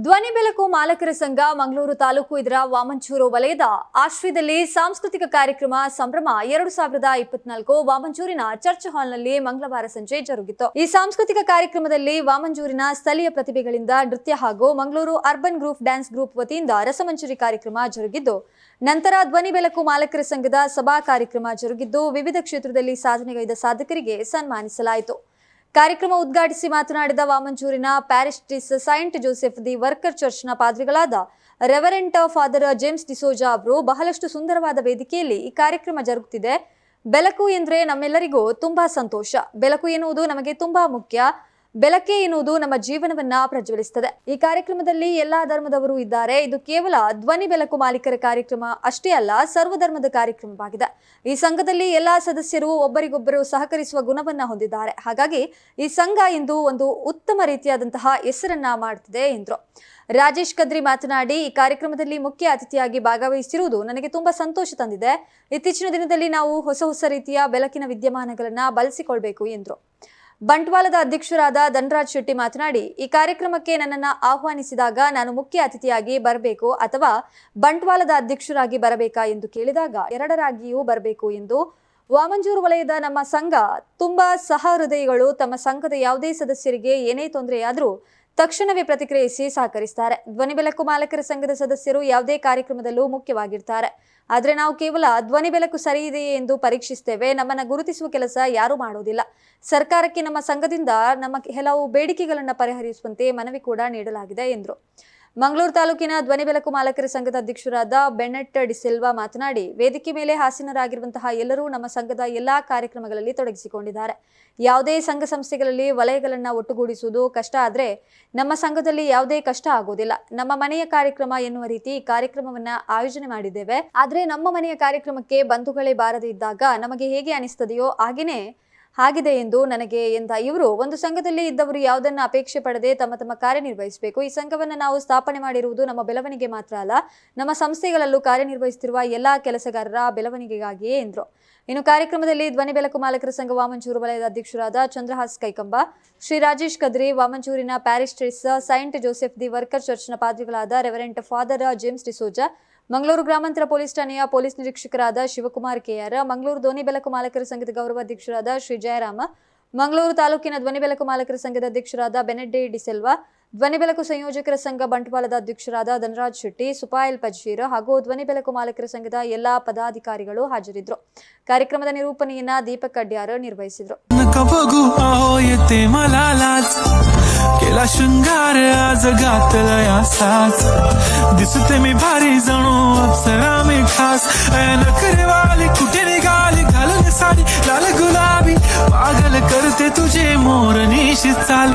ಧ್ವನಿ ಬೆಳಕು ಮಾಲಕರ ಸಂಘ ಮಂಗಳೂರು ತಾಲೂಕು ಇದರ ವಾಮಂಚೂರು ವಲಯದ ಆಶ್ರಯದಲ್ಲಿ ಸಾಂಸ್ಕೃತಿಕ ಕಾರ್ಯಕ್ರಮ ಸಂಭ್ರಮ 2024 ವಾಮಂಚೂರಿನ ಚರ್ಚ್ ಹಾಲ್ನಲ್ಲಿ ಮಂಗಳವಾರ ಸಂಜೆ ಜರುಗಿತು. ಈ ಸಾಂಸ್ಕೃತಿಕ ಕಾರ್ಯಕ್ರಮದಲ್ಲಿ ವಾಮಂಚೂರಿನ ಸ್ಥಳೀಯ ಪ್ರತಿಭೆಗಳಿಂದ ನೃತ್ಯ ಹಾಗೂ Mangaluru urban group dance group ವತಿಯಿಂದ ರಸಮಂಜರಿ ಕಾರ್ಯಕ್ರಮ ಜರುಗಿದ್ದು, ನಂತರ ಧ್ವನಿ ಬೆಳಕು ಮಾಲಕರ ಸಂಘದ ಸಭಾ ಕಾರ್ಯಕ್ರಮ ಜರುಗಿದ್ದು, ವಿವಿಧ ಕ್ಷೇತ್ರದಲ್ಲಿ ಸಾಧನೆಗೈದ ಸಾಧಕರಿಗೆ ಸನ್ಮಾನಿಸಲಾಯಿತು. ಕಾರ್ಯಕ್ರಮ ಉದ್ಘಾಟಿಸಿ ಮಾತನಾಡಿದ ವಾಮಂಚೂರಿನ ಪ್ಯಾರಿಸ್ಟಿಸ್ ಸೈಂಟ್ ಜೋಸೆಫ್ ದಿ ವರ್ಕರ್ ಚರ್ಚ್ನ ಪಾದ್ರಿಗಳಾದ ರೆವರೆಂಟ್ ಫಾದರ್ ಜೇಮ್ಸ್ ಡಿಸೋಜಾ ಅವರು ಬಹಳಷ್ಟು ಸುಂದರವಾದ ವೇದಿಕೆಯಲ್ಲಿ ಈ ಕಾರ್ಯಕ್ರಮ ಜರುಗುತ್ತಿದೆ. ಬೆಳಕು ಎಂದ್ರೆ ನಮ್ಮೆಲ್ಲರಿಗೂ ತುಂಬಾ ಸಂತೋಷ. ಬೆಳಕು ಎನ್ನುವುದು ನಮಗೆ ತುಂಬಾ ಮುಖ್ಯ. ಬೆಳಕೆ ಎನ್ನುವುದು ನಮ್ಮ ಜೀವನವನ್ನ ಪ್ರಜ್ವಲಿಸುತ್ತದೆ. ಈ ಕಾರ್ಯಕ್ರಮದಲ್ಲಿ ಎಲ್ಲಾ ಧರ್ಮದವರು ಇದ್ದಾರೆ. ಇದು ಕೇವಲ ಧ್ವನಿ ಬೆಳಕು ಮಾಲೀಕರ ಕಾರ್ಯಕ್ರಮ ಅಷ್ಟೇ ಅಲ್ಲ, ಸರ್ವಧರ್ಮದ ಕಾರ್ಯಕ್ರಮವಾಗಿದೆ. ಈ ಸಂಘದಲ್ಲಿ ಎಲ್ಲಾ ಸದಸ್ಯರು ಒಬ್ಬರಿಗೊಬ್ಬರು ಸಹಕರಿಸುವ ಗುಣವನ್ನ ಹೊಂದಿದ್ದಾರೆ. ಹಾಗಾಗಿ ಈ ಸಂಘ ಇಂದು ಒಂದು ಉತ್ತಮ ರೀತಿಯಾದಂತಹ ಹೆಸರನ್ನ ಮಾಡುತ್ತಿದೆ ಎಂದರು. ರಾಜೇಶ್ ಕದ್ರಿ ಮಾತನಾಡಿ, ಈ ಕಾರ್ಯಕ್ರಮದಲ್ಲಿ ಮುಖ್ಯ ಅತಿಥಿಯಾಗಿ ಭಾಗವಹಿಸಿರುವುದು ನನಗೆ ತುಂಬಾ ಸಂತೋಷ ತಂದಿದೆ. ಇತ್ತೀಚಿನ ದಿನದಲ್ಲಿ ನಾವು ಹೊಸ ರೀತಿಯ ಬೆಳಕಿನ ವಿದ್ಯಮಾನಗಳನ್ನ ಬಳಸಿಕೊಳ್ಬೇಕು ಎಂದರು. ಬಂಟ್ವಾಳದ ಅಧ್ಯಕ್ಷರಾದ ಧನರಾಜ್ ಶೆಟ್ಟಿ ಮಾತನಾಡಿ, ಈ ಕಾರ್ಯಕ್ರಮಕ್ಕೆ ನನ್ನನ್ನು ಆಹ್ವಾನಿಸಿದಾಗ ನಾನು ಮುಖ್ಯ ಅತಿಥಿಯಾಗಿ ಬರಬೇಕು ಅಥವಾ ಬಂಟ್ವಾಳದ ಅಧ್ಯಕ್ಷರಾಗಿ ಬರಬೇಕಾ ಎಂದು ಕೇಳಿದಾಗ ಎರಡರಾಗಿಯೂ ಬರಬೇಕು ಎಂದು. ವಾಮಂಜೂರು ವಲಯದ ನಮ್ಮ ಸಂಘ ತುಂಬಾ ಸಹೃದಯಿಗಳು. ತಮ್ಮ ಸಂಘದ ಯಾವುದೇ ಸದಸ್ಯರಿಗೆ ಏನೇ ತೊಂದರೆಯಾದರೂ ತಕ್ಷಣವೇ ಪ್ರತಿಕ್ರಿಯಿಸಿ ಸಹಕರಿಸುತ್ತಾರೆ. ಧ್ವನಿ ಬೆಳಕು ಮಾಲಕರ ಸಂಘದ ಸದಸ್ಯರು ಯಾವುದೇ ಕಾರ್ಯಕ್ರಮದಲ್ಲೂ ಮುಖ್ಯವಾಗಿರ್ತಾರೆ. ಆದರೆ ನಾವು ಕೇವಲ ಧ್ವನಿ ಬೆಳಕು ಸರಿ ಇದೆಯೇ ಎಂದು ಪರೀಕ್ಷಿಸುತ್ತೇವೆ. ನಮ್ಮನ್ನು ಗುರುತಿಸುವ ಕೆಲಸ ಯಾರೂ ಮಾಡೋದಿಲ್ಲ. ಸರ್ಕಾರಕ್ಕೆ ನಮ್ಮ ಸಂಘದಿಂದ ನಮ್ಮ ಕೆಲವು ಬೇಡಿಕೆಗಳನ್ನು ಪರಿಹರಿಸುವಂತೆ ಮನವಿ ಕೂಡ ನೀಡಲಾಗಿದೆ ಎಂದರು. ಮಂಗಳೂರು ತಾಲೂಕಿನ ಧ್ವನಿ ಬೆಳಕು ಮಾಲಕರ ಸಂಘದ ಅಧ್ಯಕ್ಷರಾದ ಬೆನೆಟ್ ಡಿಸಿಲ್ವಾ ಮಾತನಾಡಿ, ವೇದಿಕೆ ಮೇಲೆ ಹಾಸೀನರಾಗಿರುವಂತಹ ಎಲ್ಲರೂ ನಮ್ಮ ಸಂಘದ ಎಲ್ಲಾ ಕಾರ್ಯಕ್ರಮಗಳಲ್ಲಿ ತೊಡಗಿಸಿಕೊಂಡಿದ್ದಾರೆ. ಯಾವುದೇ ಸಂಘ ಸಂಸ್ಥೆಗಳಲ್ಲಿ ವಲಯಗಳನ್ನು ಒಟ್ಟುಗೂಡಿಸುವುದು ಕಷ್ಟ, ಆದರೆ ನಮ್ಮ ಸಂಘದಲ್ಲಿ ಯಾವುದೇ ಕಷ್ಟ ಆಗೋದಿಲ್ಲ. ನಮ್ಮ ಮನೆಯ ಕಾರ್ಯಕ್ರಮ ಎನ್ನುವ ರೀತಿ ಈ ಕಾರ್ಯಕ್ರಮವನ್ನ ಆಯೋಜನೆ ಮಾಡಿದ್ದೇವೆ. ಆದರೆ ನಮ್ಮ ಮನೆಯ ಕಾರ್ಯಕ್ರಮಕ್ಕೆ ಬಂಧುಗಳೇ ಬಾರದೇ ಇದ್ದಾಗ ನಮಗೆ ಹೇಗೆ ಅನಿಸ್ತದೆಯೋ ಆಗಿದೆ ಎಂದು ನನಗೆ ಎಂದ ಇವರು, ಒಂದು ಸಂಘದಲ್ಲಿ ಇದ್ದವರು ಯಾವುದನ್ನು ಅಪೇಕ್ಷೆ ಪಡದೆ ತಮ್ಮ ಕಾರ್ಯನಿರ್ವಹಿಸಬೇಕು. ಈ ಸಂಘವನ್ನು ನಾವು ಸ್ಥಾಪನೆ ಮಾಡಿರುವುದು ನಮ್ಮ ಬೆಳವಣಿಗೆ ಮಾತ್ರ ಅಲ್ಲ, ನಮ್ಮ ಸಂಸ್ಥೆಗಳಲ್ಲೂ ಕಾರ್ಯನಿರ್ವಹಿಸುತ್ತಿರುವ ಎಲ್ಲಾ ಕೆಲಸಗಾರರ ಬೆಳವಣಿಗೆಗಾಗಿಯೇ ಎಂದರು. ಇನ್ನು ಕಾರ್ಯಕ್ರಮದಲ್ಲಿ ಧ್ವನಿ ಬೆಳಕು ಮಾಲಕರ ಸಂಘ ವಾಮಂಚೂರು ವಲಯದ ಅಧ್ಯಕ್ಷರಾದ ಚಂದ್ರಹಾಸ್ ಕೈಕಂಬ, ಶ್ರೀ ರಾಜೇಶ್ ಕದ್ರಿ, ವಾಮಂಚೂರಿನ ಪ್ಯಾರಿಸ್ಟಿಸ್ ಸೈಂಟ್ ಜೋಸೆಫ್ ದಿ ವರ್ಕರ್ ಚರ್ಚ್ನ ಪಾದ್ರಿಗಳಾದ Reverend Father James D'Souza, Mangaluru ಗ್ರಾಮಾಂತರ ಪೊಲೀಸ್ ಠಾಣೆಯ ಪೊಲೀಸ್ ನಿರೀಕ್ಷಕರಾದ ಶಿವಕುಮಾರ್ ಕೆಆರ್, ಮಂಗಳೂರು ಧ್ವನಿ ಬೆಳಕು ಮಾಲಕರ ಸಂಘದ ಗೌರವ ಅಧ್ಯಕ್ಷರಾದ ಶ್ರೀ ಜಯರಾಮ, ಮಂಗಳೂರು ತಾಲೂಕಿನ ಧ್ವನಿ ಬೆಳಕು ಮಾಲಕರ ಸಂಘದ ಅಧ್ಯಕ್ಷರಾದ ಬೆನೆಟ್ ಡಿಸೆಲ್ವಾ, ಧ್ವನಿ ಬೆಳಕು ಸಂಯೋಜಕರ ಸಂಘ ಬಂಟ್ವಾಳದ ಅಧ್ಯಕ್ಷರಾದ ಧನರಾಜ್ ಶೆಟ್ಟಿ, ಸುಪಾಯಲ್ ಪಜ್ಶೀರ್ ಹಾಗೂ ಧ್ವನಿ ಬೆಳಕು ಮಾಲಕರ ಸಂಘದ ಎಲ್ಲಾ ಪದಾಧಿಕಾರಿಗಳು ಹಾಜರಿದ್ದರು. ಕಾರ್ಯಕ್ರಮದ ನಿರೂಪಣೆಯನ್ನ ದೀಪಕ್ ಕಡ್ಯಾರ್ ನಿರ್ವಹಿಸಿದರು. केला शृंगार आज घातलया साज दिसते मी भारी जणू अप्सरा मी खास नखरेवाली कुठे निघाली घालून साडी लाल गुलाबी पागल करते तुझे मोरनीशी चाल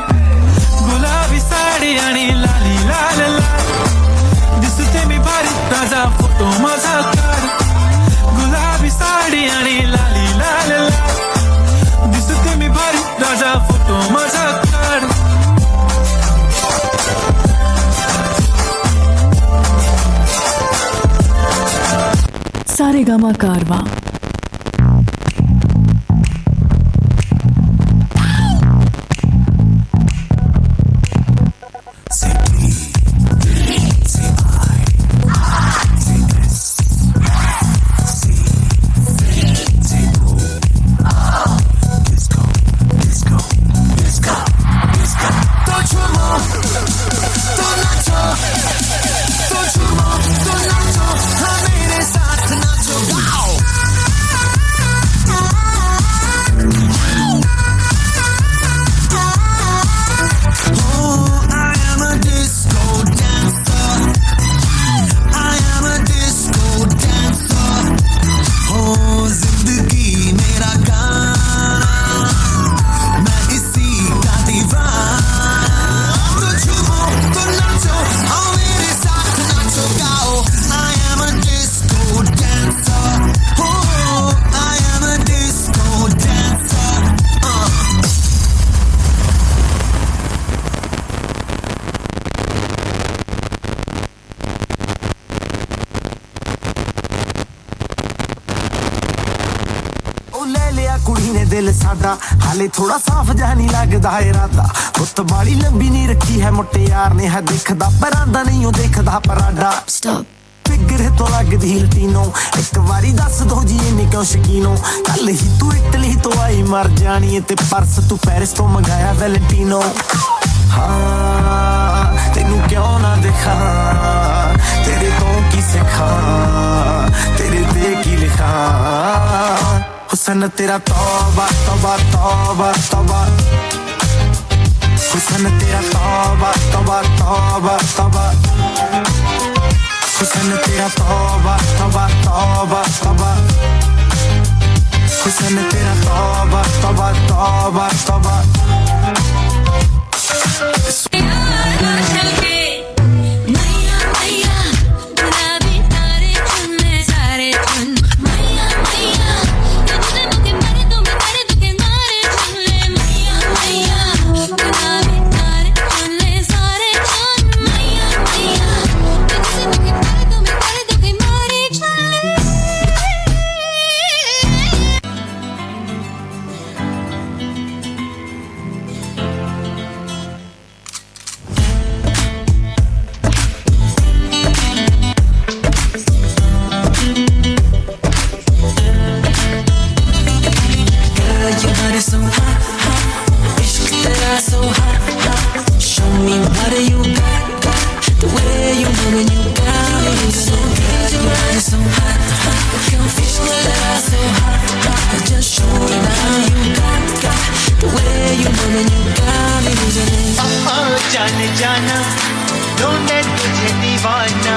गुलाबी साडी आणि लाली लाल लाल दिसते मी भारी राजा फोटो माझा काढ गुलाबी साडी आणि लाली लाल लाल दिसते मी भारी राजा फोटो माझा काढ सारेगामा कारवा दिल साडा हाले थोड़ा साफ जा नहीं लगदा इरादा गुत्त बाली लंबी नहीं रखी है मुटियार ने है दिखदा परांदा नहीं ओ देखदा पराडा फिगर तो लगदी लटीनो एक बारी दस दो जी इन्नी क्यों शकीनो कल ही तू इटली तो आई मर जानी है ते परस तू पेरिस तो मंगाया वैलेंटिनो हाँ तेनू क्यों ना दिखा तेरे को की सिखा तेरे दे की लिखा हुसन तेरा तौबा तौबा तौबा तौबा हुसन तेरा तौबा तौबा तौबा तौबा हुसन तेरा तौबा तौबा तौबा तौबा हुसन तेरा तौबा तौबा तौबा तौबा जाने जाना ढूंढे तुझे दीवाना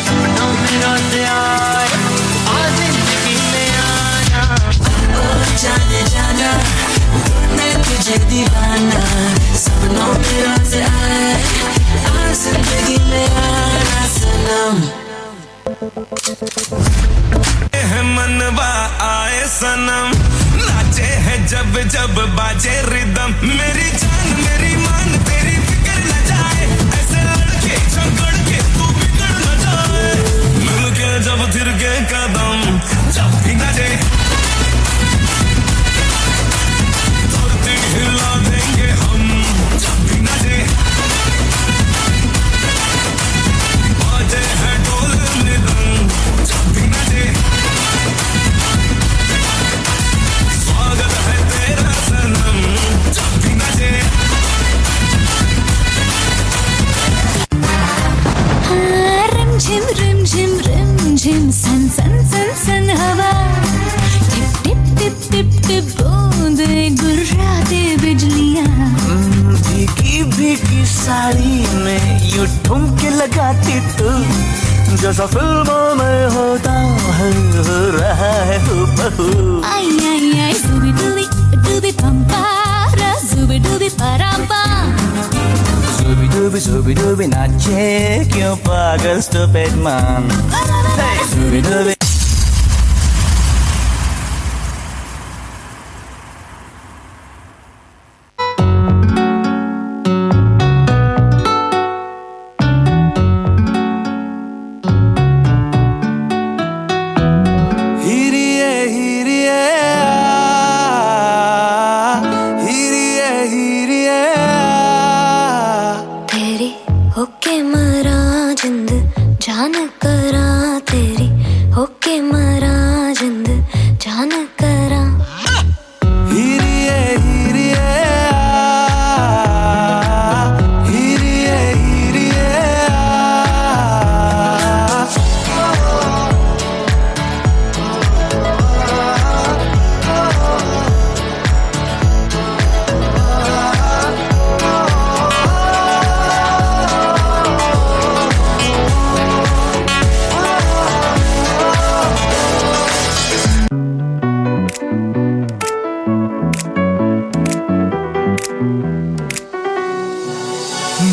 सपनों में रोज आए आ जिंदगी में आना जाने जाना ढूंढे तुझे दीवाना सपनों में रोज आए आ जिंदगी में आना सनम है मनवा आए सनम नाचे है जब जब बाजे रिदम मेरी जान मेरी मान तेरी फिक्र न जाए ऐसे लड़के झगड़ के तू बिगड़ न जाए मिल के जब थिरके कदम जब भी नचे धरती हिला देंगे हम जब भी नचे बाजे है ढोल मृदंग जब भी नचे स्वागत है तेरा सनम जब भी नचे रिम झिम सन सन सन सन हवा tip tip tip tip tip बूंदे गुर्राते बिजलियाँ भीगी भीगी साड़ी में यूं ठुमके लगाती तू जैसा फिल्मों में होता है हो रहा है हूबहू आई आई आई डूबी डूबी डूबी पंपारा डूबी डूबी परापा Zooby dooby नाचे क्यों पागल stupid man Hey Zooby dooby होके मरा जिंद जान करा तेरी होके मरा जिंद जान करा हीरिए हीरिए हीरिए हीरिए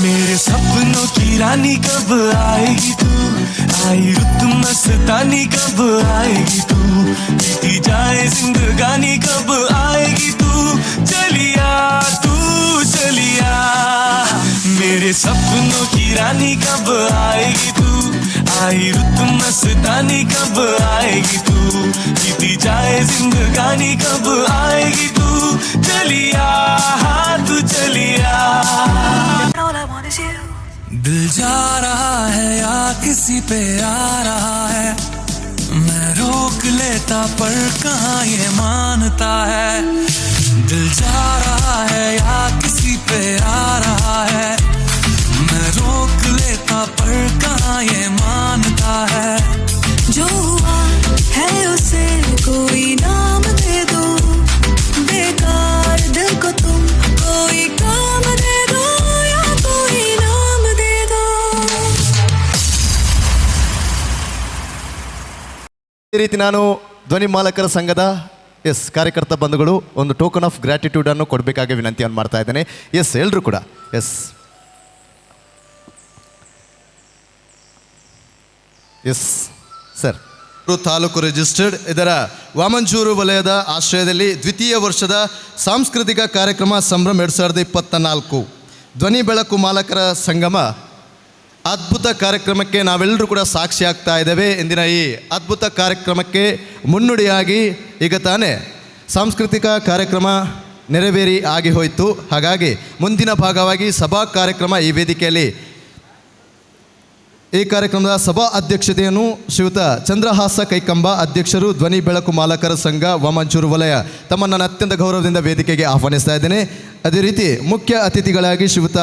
मेरे सपनों की रानी कब आएगी तू आई रुत मस्तानी कब आएगी तू बीती जाए जिंदगानी कब आएगी तू चलिया मेरे सपनों की रानी कब आएगी तू आई रुत मस्तानी कब आएगी तू बीती जाए जिंदगानी कब आएगी तू चलिया हाँ तू चलिया दिल जा रहा है या किसी पे आ रहा है मैं रोक लेता पर कहाँ ये मानता है दिल जा रहा है या किसी पे आ रहा है मैं रोक लेता पर कहाँ ये मानता है जो हुआ है उसे कोई नाम दे दो बेकार दिल को तुम कोई काम दे दो या कोई नाम दे दो ಈ ರೀತಿ ನಾನು ಧ್ವನಿ ಮಾಲಕರ ಸಂಘದ ಕಾರ್ಯಕರ್ತ ಬಂಧುಗಳು ಒಂದು ಟೋಕನ್ ಆಫ್ ಗ್ರ್ಯಾಟಿಟ್ಯೂಡ್ ಅನ್ನು ಕೊಡಬೇಕಾಗಿ ವಿನಂತಿಯನ್ನು ಮಾಡ್ತಾ ಇದ್ದೇನೆ. ಎಲ್ಲರೂ ಕೂಡ ಸರ್ ತಾಲೂಕು ರಿಜಿಸ್ಟರ್ಡ್ ಇದರ ವಾಮಂಚೂರು ವಲಯದ ಆಶ್ರಯದಲ್ಲಿ ದ್ವಿತೀಯ ವರ್ಷದ ಸಾಂಸ್ಕೃತಿಕ ಕಾರ್ಯಕ್ರಮ ಸಂಭ್ರಮ 2024 ಧ್ವನಿ ಬೆಳಕು ಮಾಲಕರ ಸಂಗಮ ಅದ್ಭುತ ಕಾರ್ಯಕ್ರಮಕ್ಕೆ ನಾವೆಲ್ಲರೂ ಕೂಡ ಸಾಕ್ಷಿ ಆಗ್ತಾ ಇದ್ದೇವೆ. ಇಂದಿನ ಈ ಅದ್ಭುತ ಕಾರ್ಯಕ್ರಮಕ್ಕೆ ಮುನ್ನುಡಿಯಾಗಿ ಈಗ ತಾನೇ ಸಾಂಸ್ಕೃತಿಕ ಕಾರ್ಯಕ್ರಮ ನೆರವೇರಿ ಆಗಿ ಹೋಯಿತು. ಹಾಗಾಗಿ ಮುಂದಿನ ಭಾಗವಾಗಿ ಸಭಾ ಕಾರ್ಯಕ್ರಮ ಈ ವೇದಿಕೆಯಲ್ಲಿ ಈ ಕಾರ್ಯಕ್ರಮದ ಸಭಾ ಅಧ್ಯಕ್ಷತೆಯನ್ನು ಶ್ರೀಯುತ ಚಂದ್ರಹಾಸ ಕೈಕಂಬ ಅಧ್ಯಕ್ಷರು ಧ್ವನಿ ಬೆಳಕು ಮಾಲಕರ ಸಂಘ ವಾಮಂಚೂರು ವಲಯ ತಮ್ಮನ್ನು ಅತ್ಯಂತ ಗೌರವದಿಂದ ವೇದಿಕೆಗೆ ಆಹ್ವಾನಿಸ್ತಾ ಇದ್ದೇನೆ. ಅದೇ ರೀತಿ ಮುಖ್ಯ ಅತಿಥಿಗಳಾಗಿ ಶ್ರೀಯುತ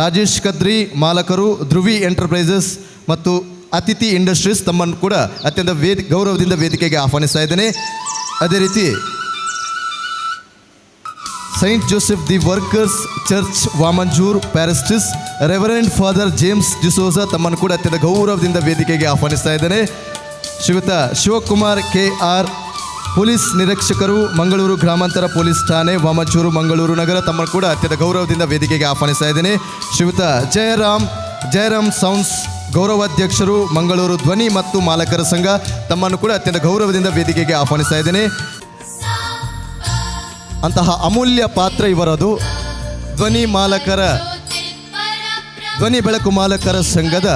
ರಾಜೇಶ್ ಕದ್ರಿ ಮಾಲಕರು ಧ್ರುವಿ ಎಂಟರ್ಪ್ರೈಸಸ್ ಮತ್ತು ಅತಿಥಿ ಇಂಡಸ್ಟ್ರೀಸ್ ತಮ್ಮನ್ನು ಕೂಡ ಅತ್ಯಂತ ಗೌರವದಿಂದ ವೇದಿಕೆಗೆ ಆಹ್ವಾನಿಸ್ತಾ ಇದ್ದೇನೆ. ಅದೇ ರೀತಿ Saint Joseph the Workers Church Vamanjoor ಪ್ಯಾರಿಸ್ಟಿಸ್ ರೆವರೆಂಡ್ ಫಾದರ್ ಜೇಮ್ಸ್ ಡಿಸೋಜ ತಮ್ಮನ್ನು ಕೂಡ ಅತ್ಯಂತ ಗೌರವದಿಂದ ವೇದಿಕೆಗೆ ಆಹ್ವಾನಿಸ್ತಾ ಇದ್ದೇನೆ. ಶ್ರೀಯುತ ಶಿವಕುಮಾರ್ KR ಪೊಲೀಸ್ ನಿರೀಕ್ಷಕರು ಮಂಗಳೂರು ಗ್ರಾಮಾಂತರ ಪೊಲೀಸ್ ಠಾಣೆ ವಾಮಂಚೂರು ಮಂಗಳೂರು ನಗರ ತಮ್ಮನ್ನು ಕೂಡ ಅತ್ಯಂತ ಗೌರವದಿಂದ ವೇದಿಕೆಗೆ ಆಹ್ವಾನಿಸ್ತಾ ಇದ್ದೇನೆ. ಶ್ರೀಯುತ ಜಯರಾಮ್ ಸೌಂಡ್ಸ್ ಗೌರವಾಧ್ಯಕ್ಷರು ಮಂಗಳೂರು ಧ್ವನಿ ಮತ್ತು ಮಾಲಕರ ಸಂಘ ತಮ್ಮನ್ನು ಕೂಡ ಅತ್ಯಂತ ಗೌರವದಿಂದ ವೇದಿಕೆಗೆ ಆಹ್ವಾನಿಸ್ತಾ ಇದ್ದೇನೆ. ಅಂತಹ ಅಮೂಲ್ಯ ಪಾತ್ರ ಇವರದು. ಧ್ವನಿ ಬೆಳಕು ಮಾಲಕರ ಸಂಘದ